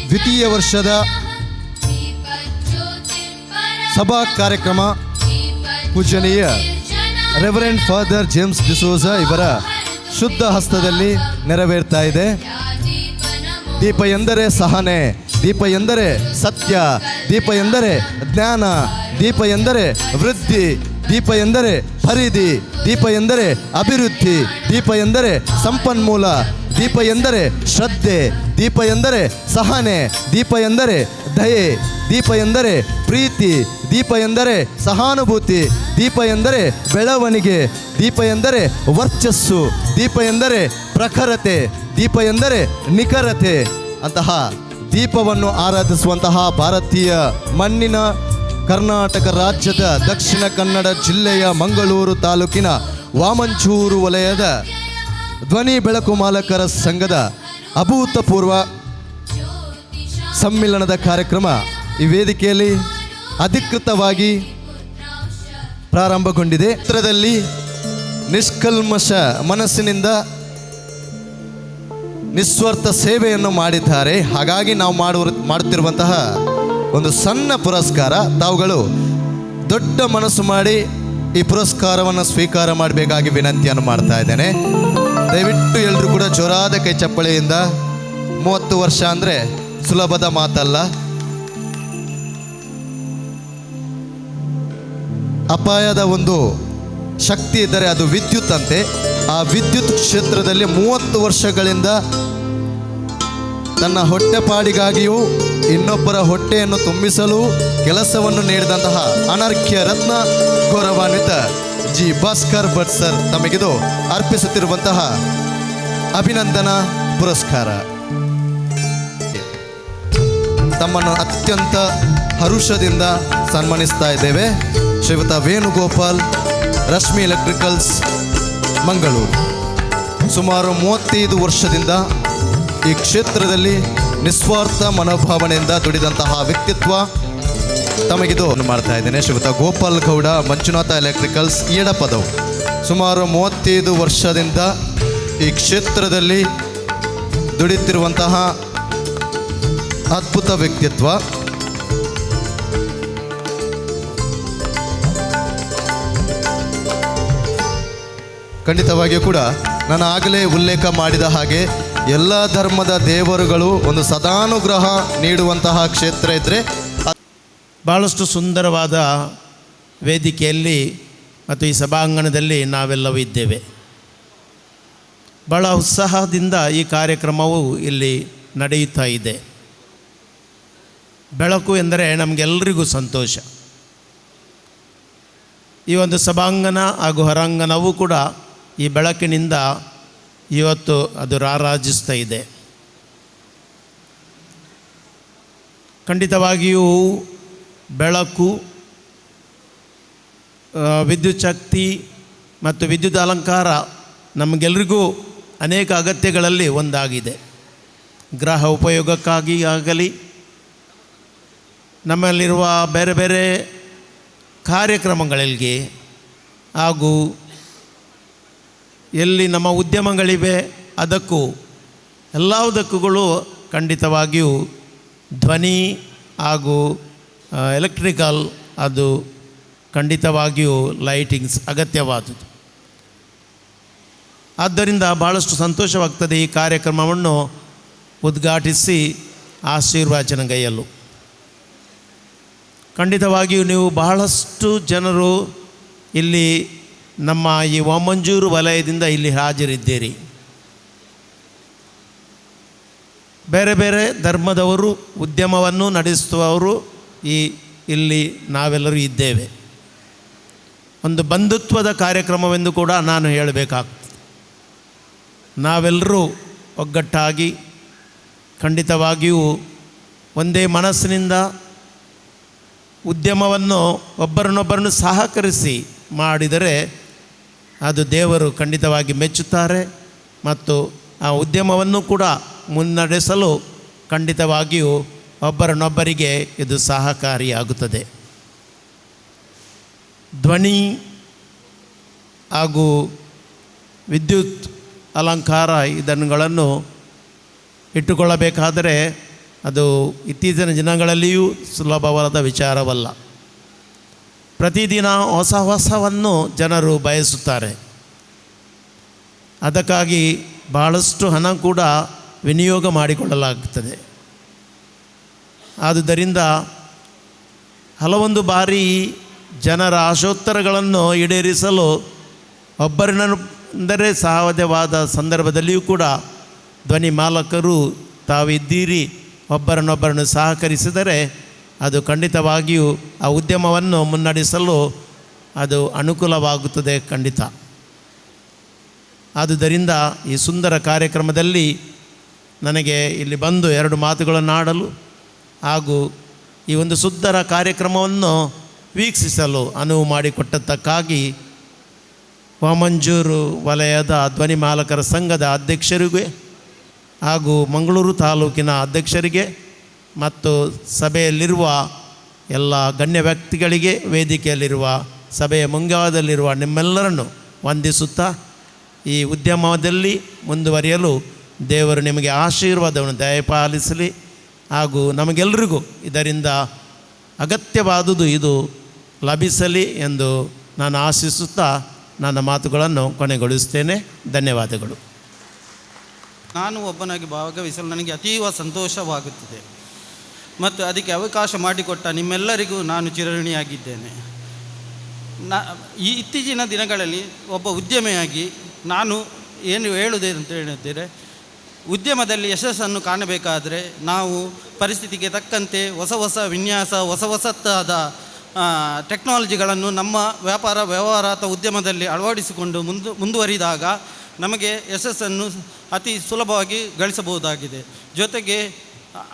ದ್ವಿತೀಯ ವರ್ಷದ ಸಭಾ ಕಾರ್ಯಕ್ರಮ ಪೂಜನೀಯ ರೆವರೆಂಡ್ ಫಾದರ್ ಜೇಮ್ಸ್ ಡಿಸೋಜ ಇವರ ಶುದ್ಧ ಹಸ್ತದಲ್ಲಿ ನೆರವೇರ್ತಾ ಇದೆ. ದೀಪ ಎಂದರೆ ಸಹನೆ, ದೀಪ ಎಂದರೆ ಸತ್ಯ, ದೀಪ ಎಂದರೆ ಜ್ಞಾನ, ದೀಪ ಎಂದರೆ ವೃದ್ಧಿ, ದೀಪ ಎಂದರೆ ಪರಿಧಿ, ದೀಪ ಎಂದರೆ ಅಭಿವೃದ್ಧಿ, ದೀಪ ಎಂದರೆ ಸಂಪನ್ಮೂಲ, ದೀಪ ಎಂದರೆ ಶ್ರದ್ಧೆ, ದೀಪ ಎಂದರೆ ಸಹನೆ, ದೀಪ ಎಂದರೆ ದಯೆ, ದೀಪ ಎಂದರೆ ಪ್ರೀತಿ, ದೀಪ ಎಂದರೆ ಸಹಾನುಭೂತಿ, ದೀಪ ಎಂದರೆ ಬೆಳವಣಿಗೆ, ದೀಪ ಎಂದರೆ ವರ್ಚಸ್ಸು, ದೀಪ ಎಂದರೆ ಪ್ರಖರತೆ, ದೀಪ ಎಂದರೆ ನಿಖರತೆ. ಅಂತಹ ದೀಪವನ್ನು ಆರಾಧಿಸುವಂತಹ ಭಾರತೀಯ ಮಣ್ಣಿನ ಕರ್ನಾಟಕ ರಾಜ್ಯದ ದಕ್ಷಿಣ ಕನ್ನಡ ಜಿಲ್ಲೆಯ ಮಂಗಳೂರು ತಾಲೂಕಿನ ವಾಮಂಚೂರು ವಲಯದ ಧ್ವನಿ ಬೆಳಕು ಮಾಲಕರ ಸಂಘದ ಅಭೂತಪೂರ್ವ ಸಮ್ಮಿಲನದ ಕಾರ್ಯಕ್ರಮ ಈ ವೇದಿಕೆಯಲ್ಲಿ ಅಧಿಕೃತವಾಗಿ ಪ್ರಾರಂಭಗೊಂಡಿದೆ. ಚಿತ್ರದಲ್ಲಿ ನಿಷ್ಕಲ್ಮಶ ಮನಸ್ಸಿನಿಂದ ನಿಸ್ವಾರ್ಥ ಸೇವೆಯನ್ನು ಮಾಡಿದ್ದಾರೆ. ಹಾಗಾಗಿ ನಾವು ಮಾಡುತ್ತಿರುವಂತಹ ಒಂದು ಸಣ್ಣ ಪುರಸ್ಕಾರ, ತಾವುಗಳು ದೊಡ್ಡ ಮನಸ್ಸು ಮಾಡಿ ಈ ಪುರಸ್ಕಾರವನ್ನು ಸ್ವೀಕಾರ ಮಾಡಬೇಕಾಗಿ ವಿನಂತಿಯನ್ನು ಮಾಡ್ತಾ ಇದ್ದೇನೆ. ದಯವಿಟ್ಟು ಎಲ್ಲರೂ ಕೂಡ ಜೋರಾದ ಕೈ ಚಪ್ಪಳೆಯಿಂದ, 30 ವರ್ಷ ಅಂದರೆ ಸುಲಭದ ಮಾತಲ್ಲ. ಅಪಾಯದ ಒಂದು ಶಕ್ತಿ ಇದ್ದರೆ ಅದು ವಿದ್ಯುತ್ ಅಂತೆ. ಆ ವಿದ್ಯುತ್ ಕ್ಷೇತ್ರದಲ್ಲಿ 30 ವರ್ಷಗಳಿಂದ ತನ್ನ ಹೊಟ್ಟೆಪಾಡಿಗಾಗಿಯೂ ಇನ್ನೊಬ್ಬರ ಹೊಟ್ಟೆಯನ್ನು ತುಂಬಿಸಲು ಕೆಲಸವನ್ನು ನೀಡಿದಂತಹ ಅನರ್ಘ್ಯ ರತ್ನ ಗೌರವಾನ್ವಿತ ಜಿ ಭಾಸ್ಕರ್ ಭಟ್ ಸರ್ ತಮಗಿದು ಅರ್ಪಿಸುತ್ತಿರುವಂತಹ ಅಭಿನಂದನಾ ಪುರಸ್ಕಾರ. ತಮ್ಮನ್ನು ಅತ್ಯಂತ ಹರುಷದಿಂದ ಸನ್ಮಾನಿಸ್ತಾ ಇದ್ದೇವೆ. ಶ್ರೀಯುತ ವೇಣುಗೋಪಾಲ್, ರಶ್ಮಿ ಎಲೆಕ್ಟ್ರಿಕಲ್ಸ್, ಮಂಗಳೂರು. ಸುಮಾರು 35 ವರ್ಷದಿಂದ ಈ ಕ್ಷೇತ್ರದಲ್ಲಿ ನಿಸ್ವಾರ್ಥ ಮನೋಭಾವನೆಯಿಂದ ದುಡಿದಂತಹ ವ್ಯಕ್ತಿತ್ವ ತಮಗಿದು ಮಾಡ್ತಾ ಇದ್ದೇನೆ. ಶ್ರೀಯುತ ಗೋಪಾಲ್ ಗೌಡ, ಮಂಜುನಾಥ ಎಲೆಕ್ಟ್ರಿಕಲ್ಸ್, ಎಡಪದವು. ಸುಮಾರು 35 ವರ್ಷದಿಂದ ಈ ಕ್ಷೇತ್ರದಲ್ಲಿ ದುಡಿತಿರುವಂತಹ ಅದ್ಭುತ ವ್ಯಕ್ತಿತ್ವ. ಖಂಡಿತವಾಗಿಯೂ ಕೂಡ ನಾನು ಆಗಲೇ ಉಲ್ಲೇಖ ಮಾಡಿದ ಹಾಗೆ ಎಲ್ಲ ಧರ್ಮದ ದೇವರುಗಳು ಒಂದು ಸದಾನುಗ್ರಹ ನೀಡುವಂತಹ ಕ್ಷೇತ್ರ ಇದ್ದರೆ ಭಾಳಷ್ಟು ಸುಂದರವಾದ ವೇದಿಕೆಯಲ್ಲಿ ಮತ್ತು ಈ ಸಭಾಂಗಣದಲ್ಲಿ ನಾವೆಲ್ಲವೂ ಇದ್ದೇವೆ. ಭಾಳ ಉತ್ಸಾಹದಿಂದ ಈ ಕಾರ್ಯಕ್ರಮವು ಇಲ್ಲಿ ನಡೆಯುತ್ತಾ ಇದೆ. ಬೆಳಕು ಎಂದರೆ ನಮಗೆಲ್ಲರಿಗೂ ಸಂತೋಷ. ಈ ಒಂದು ಸಭಾಂಗಣ ಹಾಗೂ ಹೊರಾಂಗಣವೂ ಕೂಡ ಈ ಬೆಳಕಿನಿಂದ ಇವತ್ತು ಅದು ರಾರಾಜಿಸ್ತಾ ಇದೆ. ಖಂಡಿತವಾಗಿಯೂ ಬೆಳಕು, ವಿದ್ಯುತ್ ಶಕ್ತಿ ಮತ್ತು ವಿದ್ಯುತ್ ಅಲಂಕಾರ ನಮಗೆಲ್ಲರಿಗೂ ಅನೇಕ ಅಗತ್ಯಗಳಲ್ಲಿ ಒಂದಾಗಿದೆ. ಗೃಹ ಉಪಯೋಗಕ್ಕಾಗಿ ಆಗಲಿ, ನಮ್ಮಲ್ಲಿರುವ ಬೇರೆ ಬೇರೆ ಕಾರ್ಯಕ್ರಮಗಳಿಗೆ ಹಾಗೂ ಎಲ್ಲಿ ನಮ್ಮ ಉದ್ಯಮಗಳಿವೆ ಅದಕ್ಕೂ ಎಲ್ಲದಕ್ಕೂ ಖಂಡಿತವಾಗಿಯೂ ಧ್ವನಿ ಹಾಗೂ ಎಲೆಕ್ಟ್ರಿಕಲ್ ಅದು ಖಂಡಿತವಾಗಿಯೂ ಲೈಟಿಂಗ್ಸ್ ಅಗತ್ಯವಾದುದು. ಆದ್ದರಿಂದ ಭಾಳಷ್ಟು ಸಂತೋಷವಾಗ್ತದೆ ಈ ಕಾರ್ಯಕ್ರಮವನ್ನು ಉದ್ಘಾಟಿಸಿ ಆಶೀರ್ವಚನಗೈಯಲು. ಖಂಡಿತವಾಗಿಯೂ ನೀವು ಬಹಳಷ್ಟು ಜನರು ಇಲ್ಲಿ ನಮ್ಮ ಈ ವಾಮಂಜೂರು ವಲಯದಿಂದ ಇಲ್ಲಿ ಹಾಜರಿದ್ದೀರಿ. ಬೇರೆ ಬೇರೆ ಧರ್ಮದವರು, ಉದ್ಯಮವನ್ನು ನಡೆಸುವವರು ಇಲ್ಲಿ ನಾವೆಲ್ಲರೂ ಇದ್ದೇವೆ. ಒಂದು ಬಂಧುತ್ವದ ಕಾರ್ಯಕ್ರಮವೆಂದು ಕೂಡ ನಾನು ಹೇಳಬೇಕಾಗ್ತದೆ. ನಾವೆಲ್ಲರೂ ಒಗ್ಗಟ್ಟಾಗಿ ಖಂಡಿತವಾಗಿಯೂ ಒಂದೇ ಮನಸ್ಸಿನಿಂದ ಉದ್ಯಮವನ್ನು ಒಬ್ಬರನ್ನೊಬ್ಬರನ್ನು ಸಹಕರಿಸಿ ಮಾಡಿದರೆ ಅದು ದೇವರು ಖಂಡಿತವಾಗಿ ಮೆಚ್ಚುತ್ತಾರೆ ಮತ್ತು ಆ ಉದ್ಯಮವನ್ನು ಕೂಡ ಮುನ್ನಡೆಸಲು ಖಂಡಿತವಾಗಿಯೂ ಒಬ್ಬರನ್ನೊಬ್ಬರಿಗೆ ಇದು ಸಹಕಾರಿಯಾಗುತ್ತದೆ. ಧ್ವನಿ ಹಾಗೂ ವಿದ್ಯುತ್ ಅಲಂಕಾರ ಇದನ್ನುಗಳನ್ನು ಇಟ್ಟುಕೊಳ್ಳಬೇಕಾದರೆ ಅದು ಇತ್ತೀಚಿನ ದಿನಗಳಲ್ಲಿಯೂ ಸುಲಭವಾದ ವಿಚಾರವಲ್ಲ. ಪ್ರತಿದಿನ ಹೊಸವನ್ನು ಜನರು ಬಯಸುತ್ತಾರೆ. ಅದಕ್ಕಾಗಿ ಭಾಳಷ್ಟು ಹಣ ಕೂಡ ವಿನಿಯೋಗ ಮಾಡಿಕೊಳ್ಳಲಾಗುತ್ತದೆ. ಆದುದರಿಂದ ಹಲವೊಂದು ಬಾರಿ ಜನರ ಆಶೋತ್ತರಗಳನ್ನು ಈಡೇರಿಸಲು ಒಬ್ಬರನ್ನೆಂದರೆ ಸಾಧ್ಯವಾದ ಸಂದರ್ಭದಲ್ಲಿಯೂ ಕೂಡ ಧ್ವನಿ ಮಾಲಕರು ತಾವಿದ್ದೀರಿ ಒಬ್ಬರನ್ನೊಬ್ಬರನ್ನು ಸಹಕರಿಸಿದರೆ ಅದು ಖಂಡಿತವಾಗಿಯೂ ಆ ಉದ್ಯಮವನ್ನು ಮುನ್ನಡೆಸಲು ಅದು ಅನುಕೂಲವಾಗುತ್ತದೆ ಖಂಡಿತ. ಆದುದರಿಂದ ಈ ಸುಂದರ ಕಾರ್ಯಕ್ರಮದಲ್ಲಿ ನನಗೆ ಇಲ್ಲಿ ಬಂದು 2 ಮಾತುಗಳನ್ನು ಆಡಲು ಹಾಗೂ ಈ ಒಂದು ಸುಂದರ ಕಾರ್ಯಕ್ರಮವನ್ನು ವೀಕ್ಷಿಸಲು ಅನುವು ಮಾಡಿಕೊಟ್ಟದ್ದಕ್ಕಾಗಿ ವಾಮಂಜೂರು ವಲಯದ ಧ್ವನಿ ಮಾಲಕರ ಸಂಘದ ಅಧ್ಯಕ್ಷರಿಗೆ ಹಾಗೂ ಮಂಗಳೂರು ತಾಲೂಕಿನ ಅಧ್ಯಕ್ಷರಿಗೆ ಮತ್ತು ಸಭೆಯಲ್ಲಿರುವ ಎಲ್ಲ ಗಣ್ಯ ವ್ಯಕ್ತಿಗಳಿಗೆ, ವೇದಿಕೆಯಲ್ಲಿರುವ ಸಭೆಯ ಮುಂಗಾದಲ್ಲಿರುವ ನಿಮ್ಮೆಲ್ಲರನ್ನು ವಂದಿಸುತ್ತಾ ಈ ಉದ್ಯಮದಲ್ಲಿ ಮುಂದುವರಿಯಲು ದೇವರು ನಿಮಗೆ ಆಶೀರ್ವಾದವನ್ನು ದಯಪಾಲಿಸಲಿ ಹಾಗೂ ನಮಗೆಲ್ಲರಿಗೂ ಇದರಿಂದ ಅಗತ್ಯವಾದುದು ಇದು ಲಭಿಸಲಿ ಎಂದು ನಾನು ಆಶಿಸುತ್ತಾ ನನ್ನ ಮಾತುಗಳನ್ನು ಕೊನೆಗೊಳಿಸುತ್ತೇನೆ. ಧನ್ಯವಾದಗಳು. ನಾನು ಒಬ್ಬನಾಗಿ ಭಾಗವಹಿಸಲು ನನಗೆ ಅತೀವ ಸಂತೋಷವಾಗುತ್ತಿದೆ ಮತ್ತು ಅದಕ್ಕೆ ಅವಕಾಶ ಮಾಡಿಕೊಟ್ಟ ನಿಮ್ಮೆಲ್ಲರಿಗೂ ನಾನು ಚಿರಋಣಿಯಾಗಿದ್ದೇನೆ. ಈ ಇತ್ತೀಚಿನ ದಿನಗಳಲ್ಲಿ ಒಬ್ಬ ಉದ್ಯಮಿಯಾಗಿ ನಾನು ಏನು ಹೇಳುವುದೇ ಅಂತ ಹೇಳಿದರೆ, ಉದ್ಯಮದಲ್ಲಿ ಯಶಸ್ಸನ್ನು ಕಾಣಬೇಕಾದರೆ ನಾವು ಪರಿಸ್ಥಿತಿಗೆ ತಕ್ಕಂತೆ ಹೊಸ ವಿನ್ಯಾಸ, ಹೊಸತಾದ ಟೆಕ್ನಾಲಜಿಗಳನ್ನು ನಮ್ಮ ವ್ಯವಹಾರ ಅಥವಾ ಉದ್ಯಮದಲ್ಲಿ ಅಳವಡಿಸಿಕೊಂಡು ಮುಂದುವರಿದಾಗ ನಮಗೆ ಯಶಸ್ಸನ್ನು ಅತಿ ಸುಲಭವಾಗಿ ಗಳಿಸಬಹುದಾಗಿದೆ. ಜೊತೆಗೆ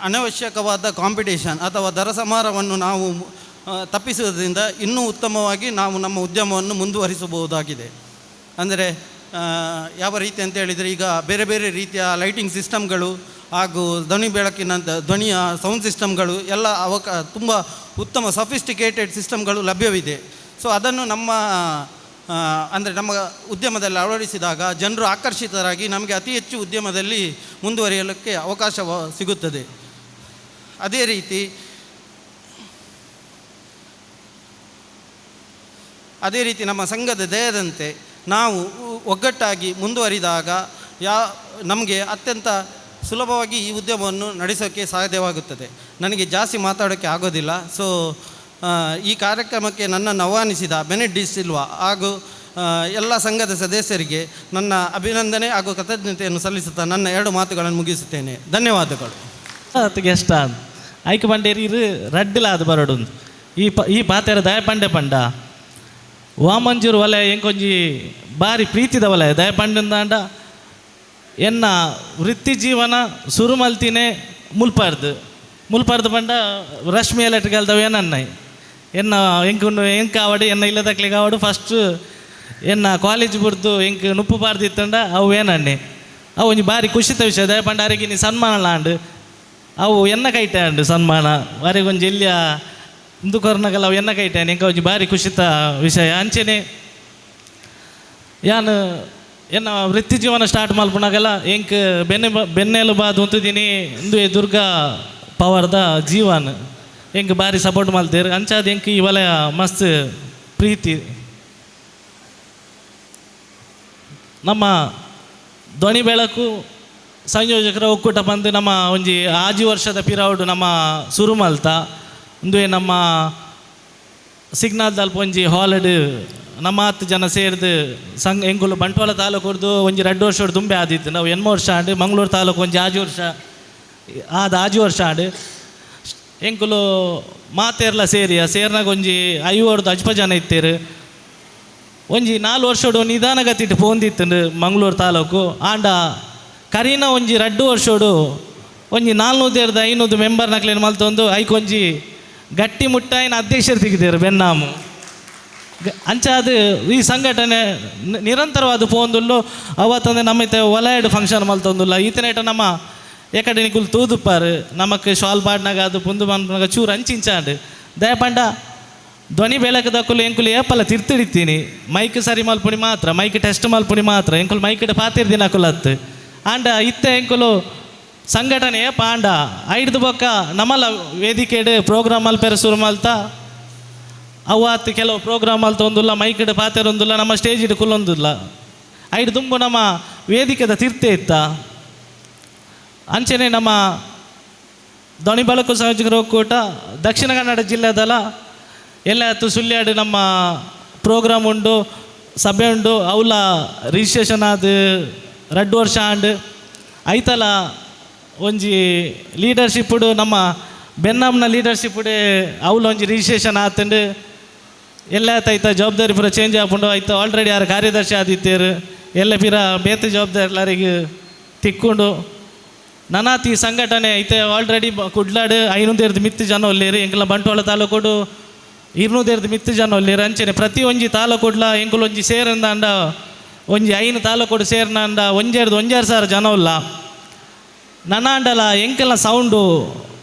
ಅನವಶ್ಯಕವಾದ ಕಾಂಪಿಟೇಷನ್ ಅಥವಾ ದರಸಮಾರವನ್ನು ನಾವು ತಪ್ಪಿಸುವುದರಿಂದ ಇನ್ನೂ ಉತ್ತಮವಾಗಿ ನಾವು ನಮ್ಮ ಉದ್ಯಮವನ್ನು ಮುಂದುವರಿಸಬಹುದಾಗಿದೆ. ಅಂದರೆ ಯಾವ ರೀತಿ ಅಂತ ಹೇಳಿದರೆ, ಈಗ ಬೇರೆ ಬೇರೆ ರೀತಿಯ ಲೈಟಿಂಗ್ ಸಿಸ್ಟಮ್ಗಳು ಹಾಗೂ ಧ್ವನಿಯ ಸೌಂಡ್ ಸಿಸ್ಟಮ್ಗಳು ಎಲ್ಲ ತುಂಬ ಉತ್ತಮ ಸಫಿಸ್ಟಿಕೇಟೆಡ್ ಸಿಸ್ಟಮ್ಗಳು ಲಭ್ಯವಿದೆ. ಸೊ ಅದನ್ನು ನಮ್ಮ ಉದ್ಯಮದಲ್ಲಿ ಅಳವಡಿಸಿದಾಗ ಜನರು ಆಕರ್ಷಿತರಾಗಿ ನಮಗೆ ಅತಿ ಹೆಚ್ಚು ಉದ್ಯಮದಲ್ಲಿ ಮುಂದುವರಿಯಲಿಕ್ಕೆ ಅವಕಾಶ ಸಿಗುತ್ತದೆ. ಅದೇ ರೀತಿ ನಮ್ಮ ಸಂಘದ ಧ್ಯೇಯದಂತೆ ನಾವು ಒಗ್ಗಟ್ಟಾಗಿ ಮುಂದುವರಿದಾಗ ನಮಗೆ ಅತ್ಯಂತ ಸುಲಭವಾಗಿ ಈ ಉದ್ಯಮವನ್ನು ನಡೆಸೋಕ್ಕೆ ಸಾಧ್ಯವಾಗುತ್ತದೆ. ನನಗೆ ಜಾಸ್ತಿ ಮಾತಾಡೋಕ್ಕೆ ಆಗೋದಿಲ್ಲ. ಸೊ ಈ ಕಾರ್ಯಕ್ರಮಕ್ಕೆ ನನ್ನನ್ನು ಆಹ್ವಾನಿಸಿದ ಬೆನೆಟ್ ಡಿ ಸಿಲ್ವಾ ಹಾಗೂ ಎಲ್ಲ ಸಂಘದ ಸದಸ್ಯರಿಗೆ ನನ್ನ ಅಭಿನಂದನೆ ಹಾಗೂ ಕೃತಜ್ಞತೆಯನ್ನು ಸಲ್ಲಿಸುತ್ತಾ ನನ್ನ 2 ಮಾತುಗಳನ್ನು ಮುಗಿಸುತ್ತೇನೆ. ಧನ್ಯವಾದಗಳು. ಗೆಸ್ಟ್ ಐಕೆ ಬಂಡೇರಿ ರಡ್ಡಿಲ ಅದು ಬರೋಡು ಈ ಪಾತೆರ ದಯಪಂಡೆ ಪಂಡ ವಾಮಂಜೂರು ವಲಯ ಎಂಕೊಂಜಿ ಭಾರಿ ಪ್ರೀತಿದ ವಲಯ ದಯಪಂಡ ಎನ್ನ ವೃತ್ತಿ ಜೀವನ ಶುರು ಮಲ್ತಿನೇ ಮುಲ್ಪಾರ್ದು ಪಂಡ ರಶ್ಮಿ ಎಲೆಕ್ಟ್ರಿಕಲ್ದವು ಏನನ್ನಾಯಿ ಎನ್ನ ಎಂಕುಂಡು ಎಂಕ ಆವಡು ಎನ್ನ ಇಲ್ಲದಕ್ಲಿಗೆ ಆವಡು ಫಸ್ಟ್ ಎನ್ನ ಕಾಲೇಜ್ ಬಿಡ್ದು ಎಂಕ್ ನುಪ್ಪು ಪಾರ್ದಿತ್ತಂಡ ಅವು ಏನಣ್ಣೆ ಅವು ಒಂಜಿ ಭಾರಿ ಖುಷಿತ ವಿಷಯ ದಯಪಂಡ ಅರಿಗೆ ನೀ ಸನ್ಮಾನ ಲಾಂಡು ಅವು ಎನ್ನ ಕೈಟೆ ಅಂಡು ಸನ್ಮಾನ ಅವರಿಗೊಂದು ಎಲ್ಲಿಯ ಇಂದು ಕೊರ್ನಗಲ್ಲ ಅವು ಎನ್ನ ಕೈಟೆ ಎಂಕ ಒಂಜಿ ಭಾರಿ ಖುಷಿತ ವಿಷಯ. ಅಂಚೆನೆ ಯಾನು ಎನ್ನ ವೃತ್ತಿ ಜೀವನ ಸ್ಟಾರ್ಟ್ ಮಲ್ಪನಾಗಲ್ಲ ಎಂಕ್ ಬೆನ್ನೆಲು ಬಾದು ಉಂತಿದ್ದೀನಿ ಇಂದು ದುರ್ಗಾ ಪವರ್ದ ಜೀವನ ಎಂಕ್ ಭಾರಿ ಸಪೋರ್ಟ್ ಮಲ್ತೇರು. ಅಂಚಾದ ಎಂಕ್ ಈ ವಲಯ ಮಸ್ತ್ ಪ್ರೀತಿ. ನಮ್ಮ ಧ್ವನಿ ಬೆಳಕು ಸಂಯೋಜಕರ ಒಕ್ಕೂಟ ಬಂದು ನಮ್ಮ ಒಂಜಿ 5 ವರ್ಷದ ಪಿರೌಡ್ ನಮ್ಮ ಶುರು ಮಲ್ತ ಒಂದು ನಮ್ಮ ಸಿಗ್ನಲ್ದಲ್ಲಿ ಒಂಜಿ ಹಾಲಿಡ್ ನಮ್ಮ 10 ಜನ ಸೇರಿದು ಎಂಕುಲು ಬಂಟ್ವಾಳ ತಾಲೂಕುರ್ದು ಒಂಜಿ 2 ವರ್ಷ ತುಂಬೆ ಆದಿತ್ತು. ನಾವು 8 ವರ್ಷ ಆಂಡು ಮಂಗಳೂರು ತಾಲೂಕು ಒಂಜಿ 5 ವರ್ಷ 5 ವರ್ಷ ಆಂಡು ಎಂಕುಲು ಮಾತೇರ್ಲ ಸೇರ್ನಾಗ ಒಂಜಿ 50 ಜನ ಇತ್ತೇರು. ಒಂಜಿ 4 ವರ್ಷೋಡು ನಿಧಾನಗತಿಟ್ಟು ಪೋಂದಿತ್ತು ಮಂಗಳೂರು ತಾಲೂಕು ಆಂಡ ಕರೀನ ಒಂಜಿ 2 ವರ್ಷೋಡು ಒಂಜಿ 400-500 ಮೆಂಬರ್ ನಕ್ಲೇನು ಮಲ್ತೊಂದು ಐಕೊಂಜಿ ಗಟ್ಟಿ ಮುಟ್ಟಾಯಿನ ಅಧ್ಯಕ್ಷರು ತೆಗಿದೇರು ಬೆನ್ನಾಮು. ಅಂಚಾದು ಈ ಸಂಘಟನೆ ನಿರಂತರವಾದ ಪೋಂದುಲ್ಲು ಅವತ್ತಂದ್ರೆ ನಮ್ಮ ವಲಯಡ್ ಫಂಕ್ಷನ್ ಮಲ್ತೊಂದುಲ್ಲ ಈತನೇಟ ನಮ್ಮ ಏಕಡೆನಿಕುಲ್ ತೂದುಪ್ಪಾರು ನಮಕ್ ಶಾಲ್ ಪಾಡ್ನಾಗ ಅದು ಪುಂದು ಮನ್ಪನಾಗ ಚೂರು ಅಂಚಿಂಚಾಂಡು ದಯಪಂಡ ಧ್ವನಿ ಬೆಳಕು ದಕ್ಕಲು ಎಂಕುಲು ಏಪಲ್ಲ ತಿರ್ತಿಡಿತೀನಿ ಮೈಕ್ ಸರಿ ಮಲ್ಪುಣಿ ಮಾತ್ರ ಮೈಕ್ ಟೆಸ್ಟ್ ಮಲ್ಪುಣಿ ಮಾತ್ರ ಎಂಕುಲು ಮೈಕ್ ಪಾತಿರ್ದಿನ ಕುಲತ್ತು ಆಂಡ ಇತ್ತೆ ಎಂಕುಲು ಸಂಘಟನೆ ಪಾಂಡ ಐಡ್ದು ಬೊಕ್ಕ ನಮ್ಮಲ್ಲ ವೇದಿಕೆಡ್ ಪ್ರೋಗ್ರಾಮ್ ಮಲ್ಪೆರ ಶುರು ಮಲ್ತಾ ಅವತ್ತು ಕೆಲವು ಪ್ರೋಗ್ರಾಮ್ ಮಲ್ತೊಂದುಲ್ಲ ಮೈಕ್ಡ್ ಪಾತೆರೊಂದುಲ್ಲ ನಮ್ಮ ಸ್ಟೇಜ್ ಇಡ್ ಕುಲ್ಲೊಂದುಲ್ಲ ಐಡ್ ತುಂಬು ನಮ್ಮ ವೇದಿಕೆದ ತಿರ್ತೆ ಇತ್ತ. ಅಂಚೆನೆ ನಮ್ಮ ಧ್ವನಿ ಬೆಳಕು ಸಂಯೋಜಕರ ಒಕ್ಕೂಟ ದಕ್ಷಿಣ ಕನ್ನಡ ಜಿಲ್ಲೆದಲ್ಲ ಎಲ್ಲ ಹತ್ತು ಸುಳ್ಳ್ಯಾಡು ನಮ್ಮ ಪ್ರೋಗ್ರಾಮ್ ಉಂಡು ಸಭೆ ಉಂಡು ಅವಳ ರಿಜಿಸ್ಟ್ರೇಷನ್ ಆದ 2 ವರ್ಷ ಆಂಡು ಐತಲ ಒಂಜಿ ಲೀಡರ್ಶಿಪ್ಪುಡು ನಮ್ಮ ಬೆನ್ನಾಮ್ನ ಲೀಡರ್ಶಿಪ್ಪುಡೆ ಅವಳು ಒಂಜಿ ರಿಜಿಸ್ಟ್ರೇಷನ್ ಆತಂಡು ಎಲ್ಲ ಐತ ಜವಾಬ್ದಾರಿ ಪೂರ ಚೇಂಜ್ ಆಪುಂಡು ಐತ ಆಲ್ರೆಡಿ ಯಾರು ಕಾರ್ಯದರ್ಶಿ ಆದಿತ್ತೇರು ಎಲ್ಲ ಪಿರ ಬೇತೆ ಜವಾಬ್ದಾರಿ ಎಲ್ಲರಿಗೆ ತಿಕ್ಕೊಂಡು ನನಾತಿ ಸಂಘಟನೆ ಐತೆ ಆಲ್ರೆಡಿ ಕುಡ್ಲಾಡು 500 ಮಿತ್ತು ಜನ ಒಲ್ಲೇರು ಎಂಕಲ ಬಂಟ್ವಾಳ ತಾಲೂಕೋಡು 200 ಮಿತ್ತು ಜನ ಒಲ್ಲೇರು. ಅಂಚೆನೆ ಪ್ರತಿ ಒಂಜಿ ತಾಲೂಕೊಡ್ಲ ಎಂಕುಲು ಒಂಜಿ ಸೇರಿಂದ ಅಂಡ ಒಂಜಿ 5 ತಾಲೂಕೋಡು ಸೇರಿನ ಅಂಡ 1,000 ಜನ ಉಲ್ಲ ನನಾಂಡಲ ಎಂಕೆಲ್ಲ ಸೌಂಡು